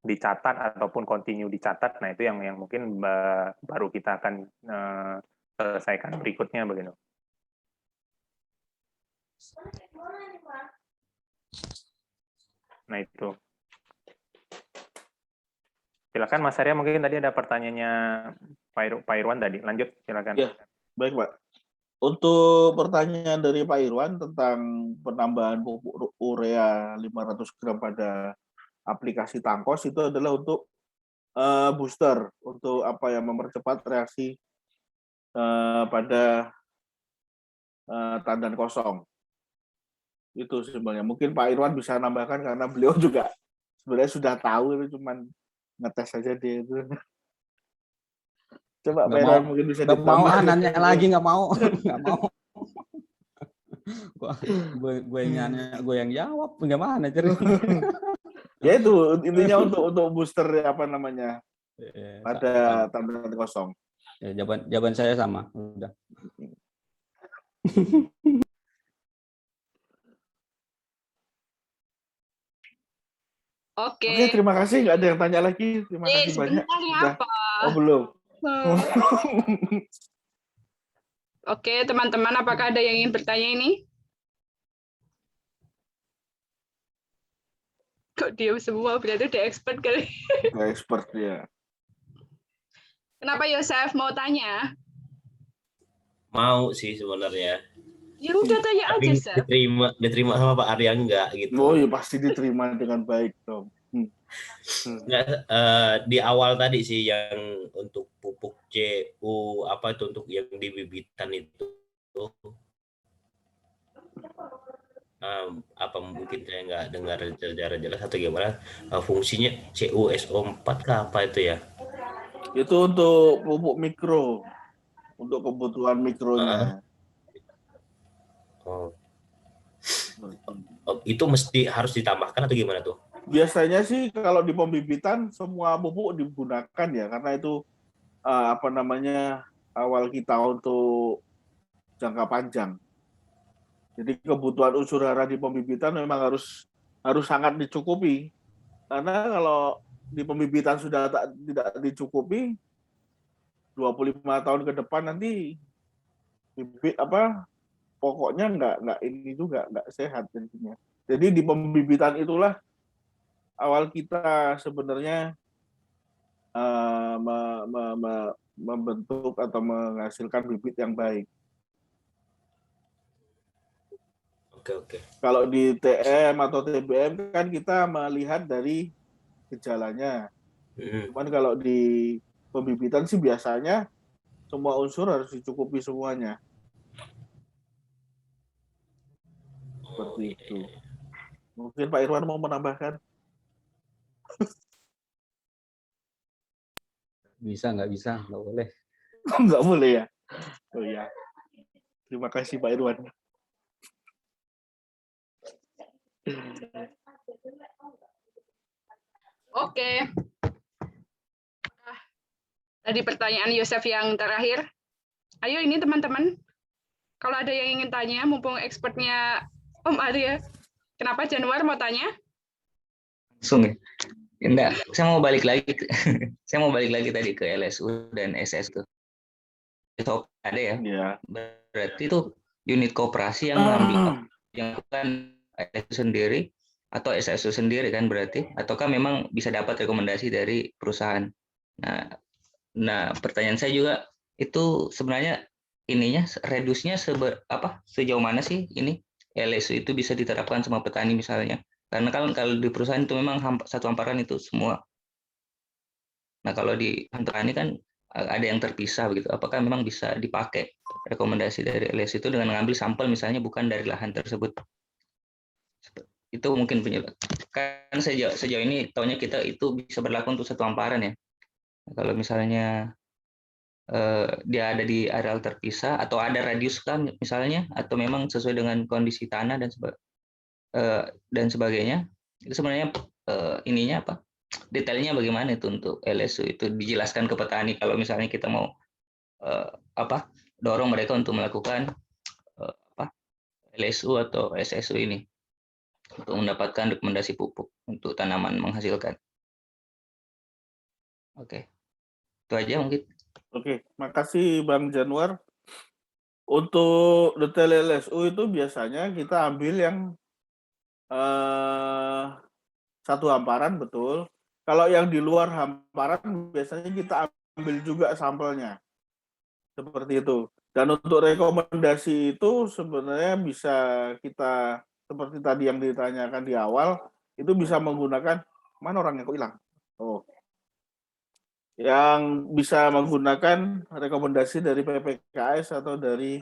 dicatat ataupun continue dicatat, nah itu yang mungkin baru kita akan selesaikan berikutnya begitu. Nah itu. Silakan Mas Arya, mungkin tadi ada pertanyaannya Pak Irwan tadi. Lanjut, silakan. Ya, baik Pak. Untuk pertanyaan dari Pak Irwan tentang penambahan pupuk urea 500 gram pada aplikasi Tangkos, itu adalah untuk booster, untuk mempercepat reaksi pada tandan kosong. Itu sebenarnya. Mungkin Pak Irwan bisa nambahkan karena beliau juga sebenarnya sudah tahu, itu cuman ngetes saja dia itu. Coba Pak Irwan mungkin bisa ditambah. Nggak mau, nanya lagi nggak mau. Nggak mau. Gue yang jawab, bagaimana cerita? Ya itu intinya untuk booster pada tandan kosong. Ya, jawaban saya sama. Udah. Oke, terima kasih. Nggak ada yang tanya lagi. Terima kasih banyak. Apa? Oh, belum. Oke, teman-teman, apakah ada yang ingin bertanya ini? Kok diam semua? Berarti udah expert kali. Udah expert ya. Kenapa Yosef mau tanya? Mau sih sebenarnya. Ya udah tanya aja, Sef. Diterima sama Pak Arya enggak gitu. Oh, ya pasti diterima dengan baik dong. Nggak, di awal tadi sih yang untuk pupuk CU itu untuk yang di bibitan itu mungkin saya nggak dengar secara jelas atau gimana, fungsinya CuSO4 kah apa itu ya? Itu untuk pupuk mikro, untuk kebutuhan mikronya. Itu mesti harus ditambahkan atau gimana tuh? Biasanya sih kalau di pembibitan semua pupuk digunakan ya, karena itu awal kita untuk jangka panjang. Jadi kebutuhan unsur hara di pembibitan memang harus sangat dicukupi. Karena kalau di pembibitan sudah tidak dicukupi, 25 tahun ke depan nanti bibit pokoknya nggak sehat jadinya. Jadi di pembibitan itulah awal kita sebenarnya membentuk atau menghasilkan bibit yang baik. Oke. Kalau di TM atau TBM kan kita melihat dari gejalanya. Cuman kalau di pembibitan sih biasanya semua unsur harus dicukupi semuanya. Seperti itu. Mungkin Pak Irwan mau menambahkan? Nggak bisa, nggak boleh. Nggak boleh ya? Oh iya. Terima kasih Pak Irwan. Oke. Tadi pertanyaan Yosef yang terakhir. Ayo ini teman-teman. Kalau ada yang ingin tanya, mumpung expertnya Om Arya. Kenapa Januar mau tanya? Langsung ya. Enggak, saya mau balik lagi tadi ke LSU dan SS tuh. Itu ada ya? Iya. Berarti itu unit koperasi yang mengambil yang bukan LSU sendiri atau SSU sendiri kan berarti, ataukah memang bisa dapat rekomendasi dari perusahaan? Nah, pertanyaan saya juga itu sebenarnya ininya reduce-nya sejauh mana sih ini LSU itu bisa diterapkan sama petani misalnya. Karena kalau di perusahaan itu memang satu hamparan itu semua. Nah, kalau di petani kan ada yang terpisah begitu. Apakah memang bisa dipakai rekomendasi dari LSU itu dengan mengambil sampel misalnya bukan dari lahan tersebut? Itu mungkin penyebab. Kan sejauh ini taunya kita itu bisa berlaku untuk satu hamparan ya. Kalau misalnya dia ada di areal terpisah atau ada radius kan misalnya, atau memang sesuai dengan kondisi tanah dan sebagainya, itu sebenarnya ininya apa, detailnya bagaimana itu untuk LSU itu dijelaskan ke petani kalau misalnya kita mau dorong mereka untuk melakukan LSU atau SSU ini untuk mendapatkan rekomendasi pupuk untuk tanaman menghasilkan. Oke, itu aja mungkin. Oke, makasih Bang Januar. Untuk detail LSU itu biasanya kita ambil yang satu hamparan, betul. Kalau yang di luar hamparan biasanya kita ambil juga sampelnya. Seperti itu. Dan untuk rekomendasi itu sebenarnya bisa kita, seperti tadi yang ditanyakan di awal, itu bisa menggunakan, mana orangnya kok hilang? Oh, yang bisa menggunakan rekomendasi dari PPKS atau dari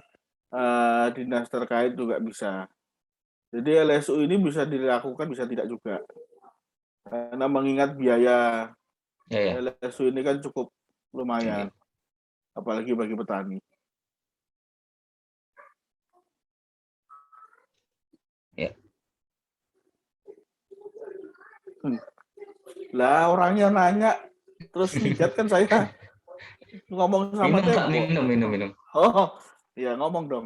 dinas terkait juga bisa. Jadi LSU ini bisa dilakukan, bisa tidak juga. Karena mengingat biaya LSU ini kan cukup lumayan, apalagi bagi petani. Ya. Lah orangnya nanya, terus lihat kan saya ngomong sama Pak, minum. Oh, ya ngomong dong.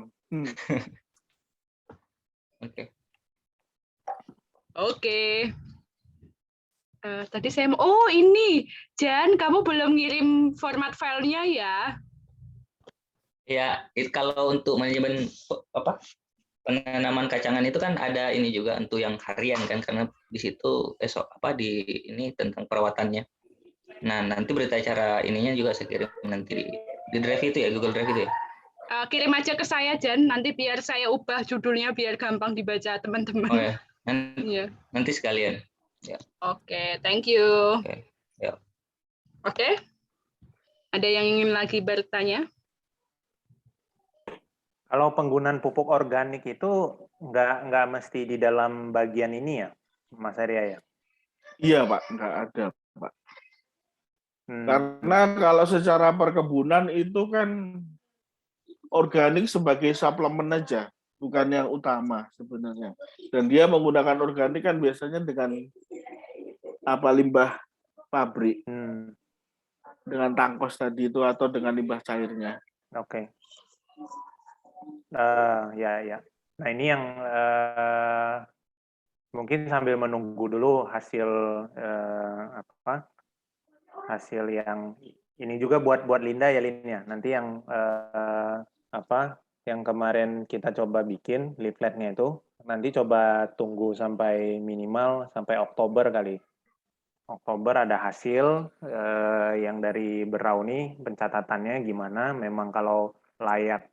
Oke. Tadi saya ini Jan, kamu belum ngirim format filenya ya? Ya, kalau untuk manajemen penanaman kacangan itu kan ada ini juga untuk yang harian kan, karena di situ di ini tentang perawatannya. Nah, nanti berita acara ininya juga saya kirim nanti di Drive itu ya, Google Drive itu ya. Kirim aja ke saya Jan, nanti biar saya ubah judulnya biar gampang dibaca teman-teman. Oh ya, nanti sekalian. Ya. Oke, thank you. Oke. Ya. Oke. Ada yang ingin lagi bertanya? Kalau penggunaan pupuk organik itu nggak mesti di dalam bagian ini ya, Mas Arya ya? Iya Pak, nggak ada Pak. Karena kalau secara perkebunan itu kan organik sebagai suplemen aja, bukan yang utama sebenarnya. Dan dia menggunakan organik kan biasanya dengan limbah pabrik, dengan tangkos tadi itu atau dengan limbah cairnya. Oke. Ya. Nah ini yang mungkin sambil menunggu dulu hasil hasil yang ini juga buat Linda ya Linda. Nanti yang yang kemarin kita coba bikin leafletnya itu, nanti coba tunggu sampai minimal sampai Oktober kali. Oktober ada hasil yang dari Berau nih pencatatannya gimana. Memang kalau layak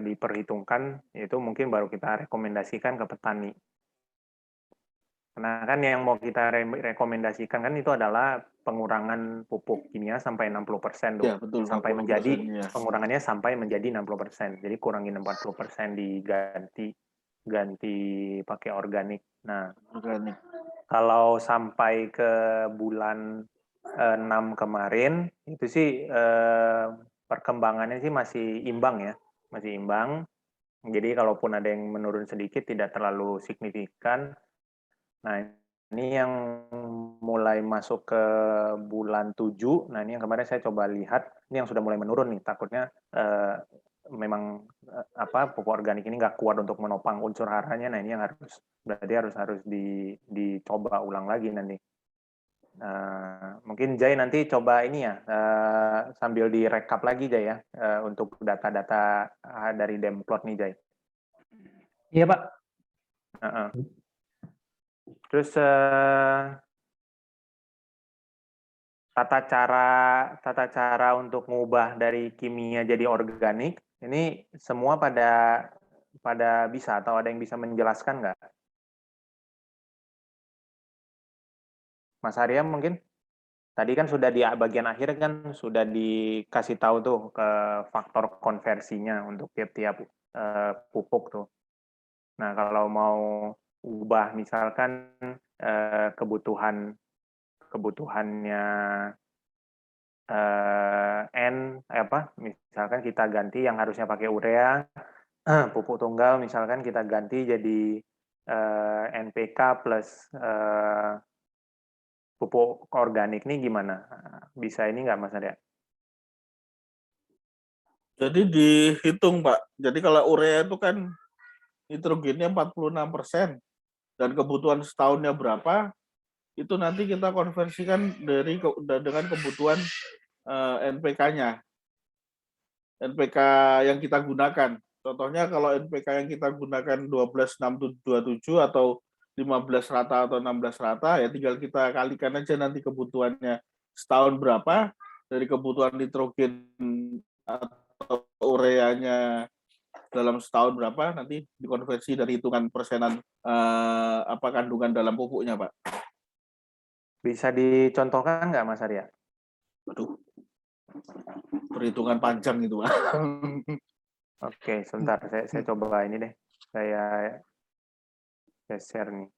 diperhitungkan itu mungkin baru kita rekomendasikan ke petani. Karena kan yang mau kita rekomendasikan kan itu adalah pengurangan pupuk kimia sampai 60% tuh. Ya, betul, sampai menjadi ya. pengurangannya sampai menjadi 60%. Jadi kurangin 40% ganti pakai organik. Nah, organik. Kalau sampai ke bulan 6 kemarin itu sih perkembangannya sih masih imbang ya, masih imbang. Jadi kalaupun ada yang menurun sedikit tidak terlalu signifikan. Nah, ini yang mulai masuk ke bulan 7. Nah, ini yang kemarin saya coba lihat, ini yang sudah mulai menurun nih. Takutnya memang pupuk organik ini nggak kuat untuk menopang unsur haranya. Nah, ini yang harus dicoba ulang lagi nanti. Mungkin Jai nanti coba ini ya, sambil direkap lagi Jai ya, untuk data-data dari Demplot nih Jai. Iya Pak. Terus tata cara untuk mengubah dari kimia jadi organik ini semua pada pada bisa atau ada yang bisa menjelaskan nggak? Mas Arya mungkin? Tadi kan sudah di bagian akhir kan sudah dikasih tahu tuh ke faktor konversinya untuk tiap-tiap pupuk tuh. Nah, kalau mau ubah misalkan kebutuhannya misalkan kita ganti yang harusnya pakai urea, pupuk tunggal misalkan kita ganti jadi NPK plus pupuk organik nih gimana? Bisa ini nggak Mas Arya? Jadi dihitung, Pak. Jadi kalau urea itu kan nitrogennya 46% dan kebutuhan setahunnya berapa, itu nanti kita konversikan dengan kebutuhan NPK-nya. NPK yang kita gunakan. Contohnya kalau NPK yang kita gunakan 12,627 atau 15 rata atau 16 rata, ya tinggal kita kalikan aja nanti kebutuhannya setahun berapa, dari kebutuhan nitrogen atau ureanya dalam setahun berapa, nanti dikonversi dari hitungan persenan kandungan dalam pupuknya, Pak. Bisa dicontohkan nggak Mas Arya? Aduh, perhitungan panjang itu, Pak. Oke, sebentar. Saya coba ini deh. Saya share nih.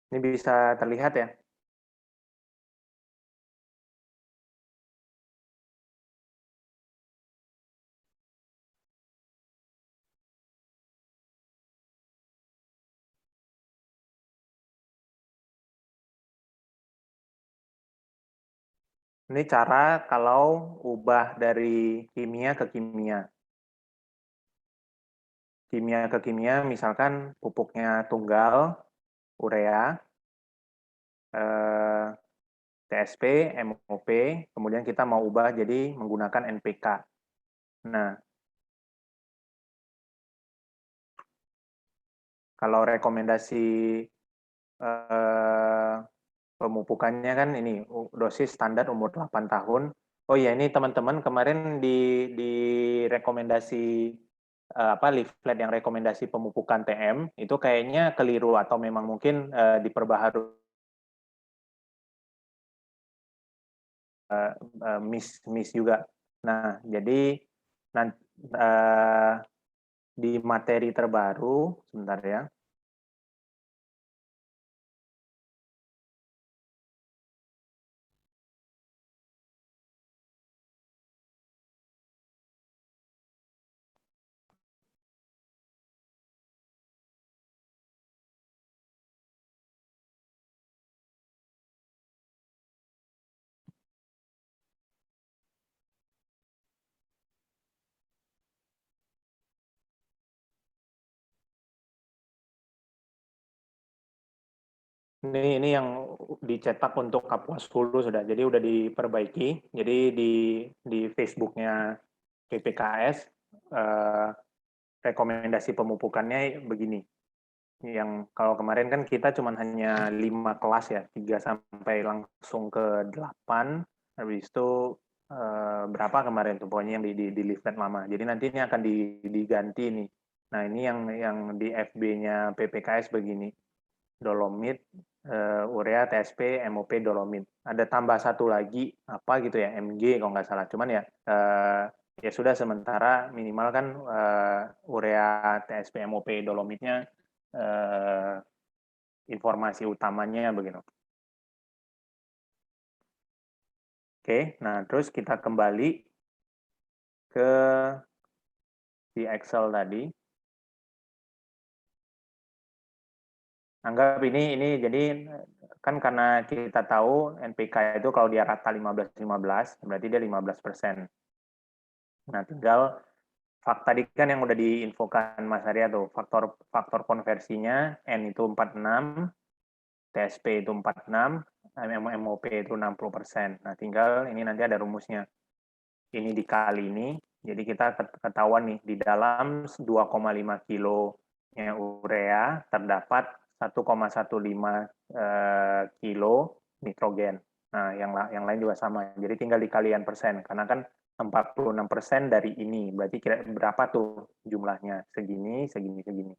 Ini bisa terlihat ya? Ini cara kalau ubah dari kimia ke kimia. Kimia ke kimia, misalkan pupuknya tunggal, urea, TSP, MOP, kemudian kita mau ubah jadi menggunakan NPK. Nah, kalau rekomendasi pemupukannya kan ini dosis standar umur 8 tahun. Oh ya, ini teman-teman kemarin di rekomendasi leaflet yang rekomendasi pemupukan TM itu kayaknya keliru atau memang mungkin diperbaharui miss juga. Nah, jadi di materi terbaru, sebentar ya. Ini yang dicetak untuk Kapuas Hulu sudah, jadi udah diperbaiki. Jadi di Facebooknya PPKS rekomendasi pemupukannya begini. Yang kalau kemarin kan kita cuma hanya 5 kelas ya, 3 sampai langsung ke 8. Habis itu berapa kemarin tuh pokoknya yang di leaflet lama. Jadi nanti ini akan diganti nih. Nah, ini yang di FB-nya PPKS begini. Dolomit, urea, TSP, MOP, dolomit. Ada tambah satu lagi apa gitu ya, MG kalau nggak salah. Cuman ya ya sudah sementara minimal kan urea, TSP, MOP, dolomitnya informasi utamanya begitu. Oke, nah terus kita kembali ke di Excel tadi. Anggap ini jadi kan karena kita tahu NPK itu kalau dia rata 15-15 berarti dia 15%. Nah, tinggal tadi kan yang udah diinfokan Mas Arya tuh, faktor konversinya N itu 46, TSP itu 46, MOP itu 60%. Nah, tinggal ini nanti ada rumusnya. ini dikali ini, jadi kita ketahuan nih, di dalam 2,5 kilonya urea terdapat 1,15 kilo nitrogen. Nah, yang lain juga sama. Jadi tinggal dikalian persen, karena kan 46% dari ini, berarti kira berapa tuh jumlahnya? Segini, segini, segini.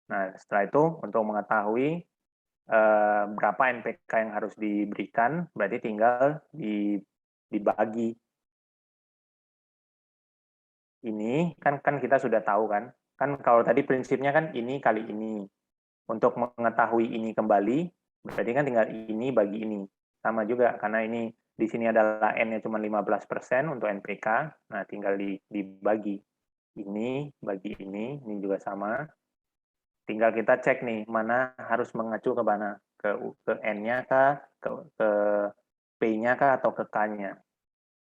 Nah, setelah itu untuk mengetahui berapa NPK yang harus diberikan, berarti tinggal dibagi. Ini kan kita sudah tahu kan kalau tadi prinsipnya kan ini kali ini. Untuk mengetahui ini kembali, berarti kan tinggal ini bagi ini. Sama juga, karena ini di sini adalah N-nya cuma 15% untuk NPK, nah tinggal dibagi. Ini bagi ini juga sama. Tinggal kita cek nih, mana harus mengacu ke mana? Ke N-nya kah, ke P-nya kah, atau ke K-nya.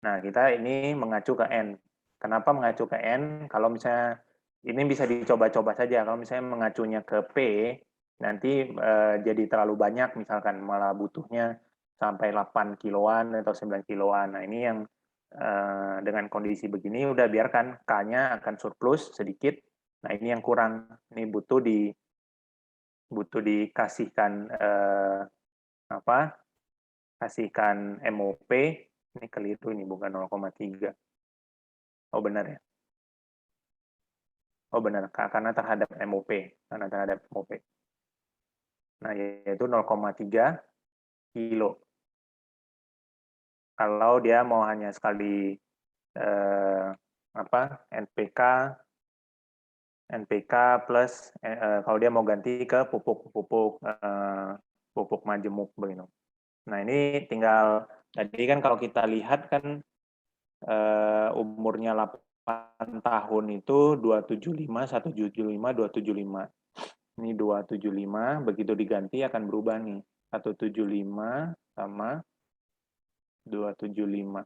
Nah, kita ini mengacu ke N. Kenapa mengacu ke N? Kalau misalnya, ini bisa dicoba-coba saja. Kalau misalnya mengacunya ke P, nanti jadi terlalu banyak, misalkan malah butuhnya sampai 8 kiloan atau 9 kiloan. Nah, ini yang dengan kondisi begini, udah biarkan K-nya akan surplus sedikit. Nah, ini yang kurang. Ini butuh dikasihkan kasihkan MOP. Ini keliru, ini bukan 0,3. Oh, benar ya? Oh, benar, karena terhadap MOP. Karena terhadap MOP. Nah, yaitu 0,3 kilo. Kalau dia mau hanya sekali NPK plus kalau dia mau ganti ke pupuk majemuk begitu. Nah, ini tinggal tadi kan kalau kita lihat kan umurnya 8 tahun itu 275, 175, 275. Ini 275, begitu diganti akan berubah nih. 175 sama 275.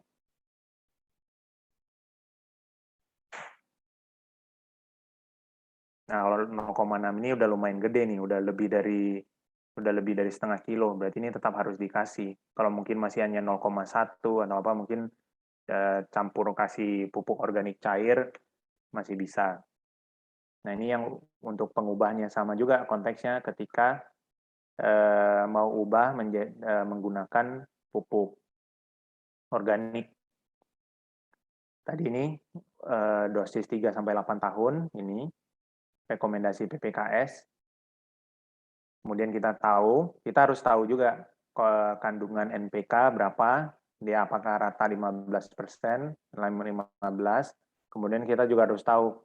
Nah, kalau 0,6 ini udah lumayan gede nih, udah lebih dari setengah kilo, berarti ini tetap harus dikasih. Kalau mungkin masih hanya 0,1 atau apa, mungkin campur kasih pupuk organik cair masih bisa. Nah, ini yang untuk pengubahnya sama juga konteksnya ketika mau ubah menggunakan pupuk organik. Tadi ini dosis 3-8 tahun, ini rekomendasi PPKS. Kemudian kita harus tahu juga kandungan NPK berapa, dia apakah rata 15%, 15. Kemudian kita juga harus tahu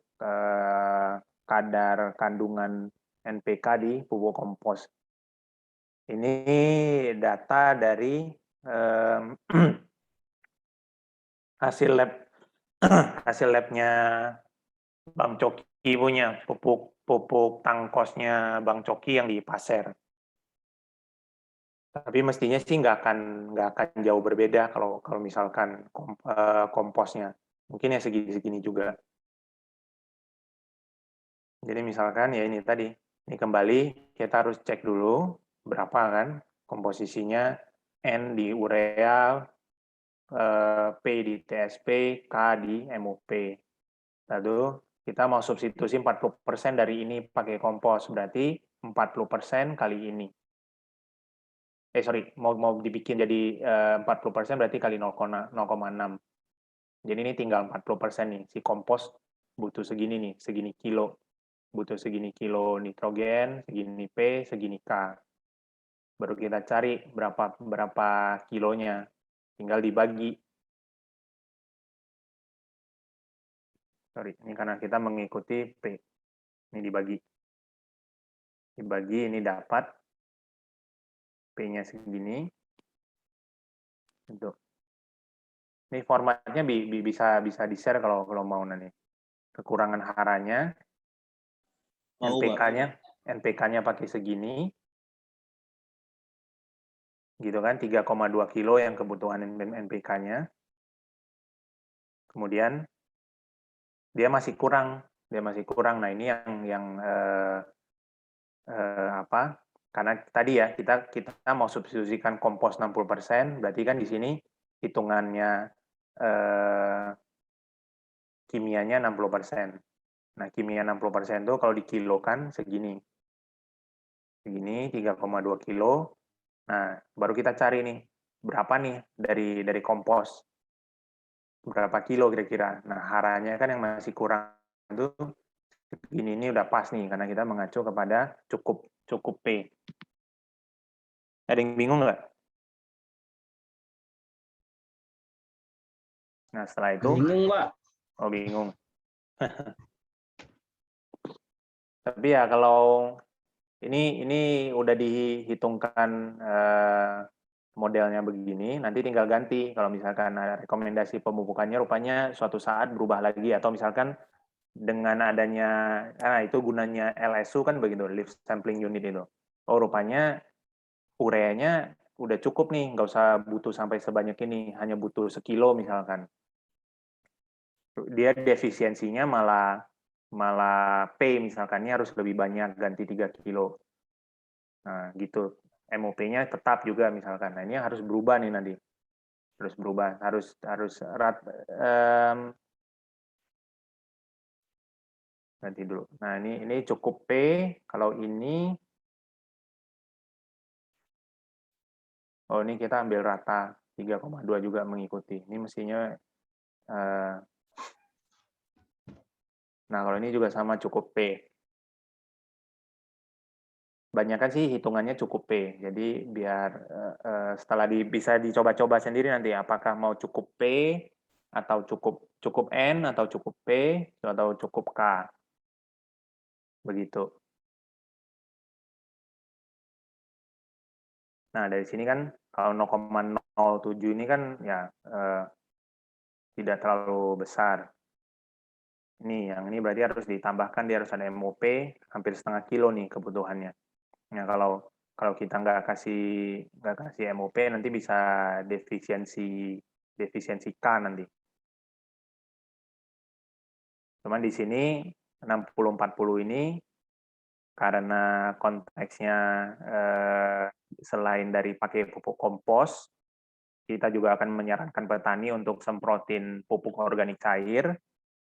kadar kandungan NPK di pupuk kompos. Ini data dari hasil labnya Bang Coki punya, pupuk tangkosnya Bang Coki yang di Pasir. Tapi mestinya sih nggak akan jauh berbeda kalau misalkan komposnya. Mungkin ya segini juga. Jadi misalkan ya ini tadi, ini kembali kita harus cek dulu berapa kan komposisinya, N di urea, P di TSP, K di MOP. Lalu kita mau substitusi 40% dari ini pakai kompos, berarti 40% kali ini. Mau dibikin jadi 40% berarti kali 0,6. Jadi ini tinggal 40% nih, si kompos butuh segini nih, segini kilo. Butuh segini kilo nitrogen, segini P, segini K. Baru kita cari berapa kilonya, tinggal dibagi. Ini karena kita mengikuti P. Ini dibagi. Ini dapat P-nya segini. Ini formatnya bisa di-share kalau mau nanti. Kekurangan haranya, NPK-nya pakai segini. Gitu kan, 3,2 kilo yang kebutuhan NPK-nya. Kemudian dia masih kurang. Nah, ini yang karena tadi ya kita mau substitusikan kompos 60%, berarti kan di sini hitungannya kimianya 60%. Nah, kimia 60% itu kalau dikilokan segini. Segini 3,2 kilo. Nah, baru kita cari nih, berapa nih dari kompos. Berapa kilo kira-kira. Nah, haranya kan yang masih kurang itu ini udah pas nih, karena kita mengacu kepada cukup P. Ada yang bingung nggak? Nah, setelah itu... Bingung, Pak. Oh, bingung. Tapi ya kalau ini udah dihitungkan modelnya begini, nanti tinggal ganti. Kalau misalkan ada rekomendasi pemupukannya rupanya suatu saat berubah lagi, atau misalkan dengan adanya, itu gunanya LSU kan begitu, Leaf Sampling Unit itu. Oh, rupanya ureanya udah cukup nih, nggak usah butuh sampai sebanyak ini, hanya butuh sekilo misalkan. Dia defisiensinya malah P misalkannya harus lebih banyak, ganti 3 kilo. Nah, gitu. MOP-nya tetap juga misalkan. Nah, ini harus berubah nih nanti. Harus berubah, harus nanti dulu. Nah, ini cukup P. Kalau ini ini kita ambil rata 3,2 juga mengikuti. Ini mestinya nah, kalau ini juga sama cukup P. Banyakan sih hitungannya cukup P. Jadi biar setelah bisa dicoba-coba sendiri nanti apakah mau cukup P atau cukup N atau cukup P atau cukup K. Begitu. Nah, dari sini kan kalau 0,07 ini kan ya tidak terlalu besar. Yang ini berarti harus ditambahkan, dia harus ada MOP hampir setengah kilo nih kebutuhannya. Nah, kalau kita nggak kasih MOP nanti bisa defisiensi K nanti. Cuman di sini 60-40 ini karena konteksnya selain dari pakai pupuk kompos, kita juga akan menyarankan petani untuk semprotin pupuk organik cair.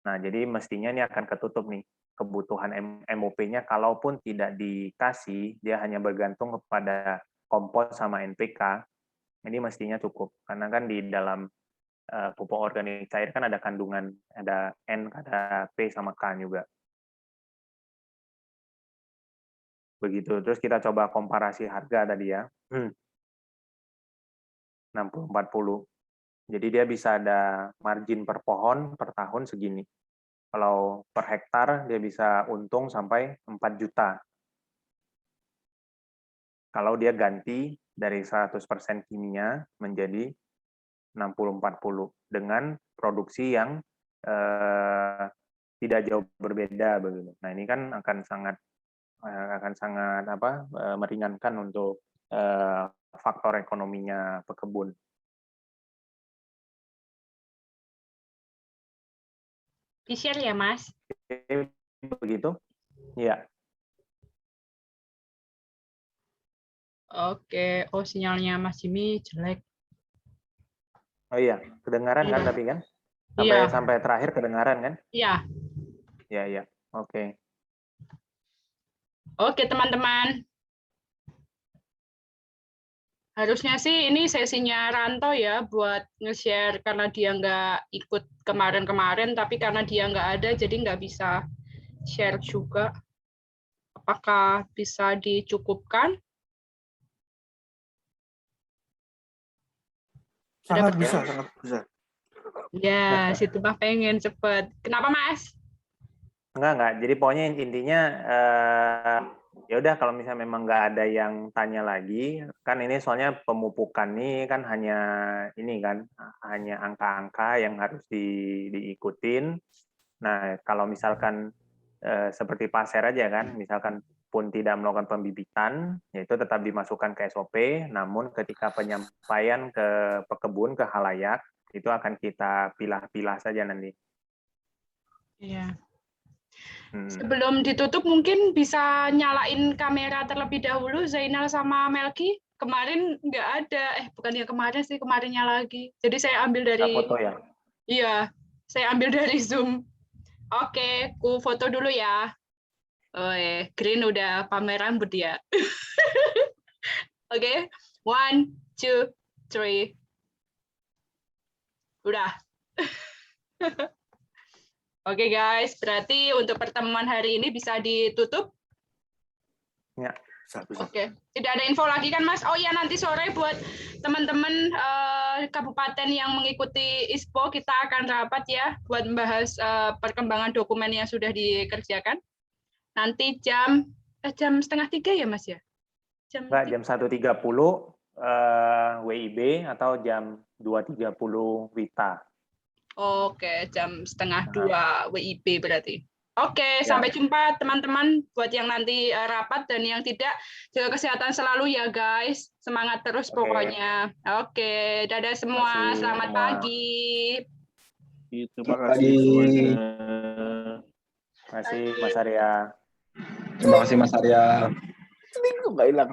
Nah, jadi mestinya ini akan ketutup nih kebutuhan MOP-nya, kalaupun tidak dikasih, dia hanya bergantung kepada kompos sama NPK, ini mestinya cukup. Karena kan di dalam pupuk organik cair kan ada kandungan, ada N, ada P sama K juga. Begitu. Terus kita coba komparasi harga tadi ya. 60-40. Jadi dia bisa ada margin per pohon per tahun segini. Kalau per hektar dia bisa untung sampai 4 juta. Kalau dia ganti dari 100% kimia menjadi 60-40 dengan produksi yang tidak jauh berbeda begitu. Nah, ini kan akan sangat meringankan untuk faktor ekonominya pekebun. Di-share ya, Mas? Begitu? Iya. Oke. Oh, sinyalnya Mas Jimmy jelek. Oh iya, kedengaran kan tapi kan? Sampai terakhir kedengaran kan? Iya. Iya. Oke. Oke, teman-teman. Harusnya sih ini sesinya Ranto ya buat nge-share, karena dia nggak ikut kemarin-kemarin, tapi karena dia nggak ada jadi nggak bisa share juga. Apakah bisa dicukupkan? Sangat bisa. Ya, situ mah pengen cepet. Kenapa, Mas? Enggak. Jadi pokoknya intinya ya udah, kalau misalnya memang nggak ada yang tanya lagi, kan ini soalnya pemupukan nih kan hanya angka-angka yang harus diikutin. Nah, kalau misalkan seperti pasir aja kan, misalkan pun tidak melakukan pembibitan, yaitu tetap dimasukkan ke SOP, namun ketika penyampaian ke pekebun, ke halayak, itu akan kita pilah-pilah saja nanti. Iya. Sebelum ditutup mungkin bisa nyalain kamera terlebih dahulu, Zainal sama Melki. Kemarin nggak ada, bukannya kemarin sih, kemarinnya lagi. Jadi saya ambil dari foto ya. Iya, saya ambil dari Zoom. Oke, ku foto dulu ya. Oh, Green udah pameran dia. Oke, 1, 2, 3. Udah. Oke guys, berarti untuk pertemuan hari ini bisa ditutup. Ya. Oke, tidak ada info lagi kan Mas? Oh iya, nanti sore buat teman-teman kabupaten yang mengikuti ISPO kita akan rapat ya buat membahas perkembangan dokumen yang sudah dikerjakan. Nanti jam 2:30 ya Mas ya? Enggak, jam 1.30 WIB atau jam 2.30 WITA. Oke, jam 1:30 WIB berarti. Oke, Ya. sampai jumpa teman-teman buat yang nanti rapat dan yang tidak, jaga kesehatan selalu ya guys. Semangat terus Oke. pokoknya. Oke, dadah semua. Terima kasih Selamat semua. pagi. Terima kasih semuanya. Terima kasih Mas Arya. Terima kasih Mas Arya. Seminggu nggak hilang.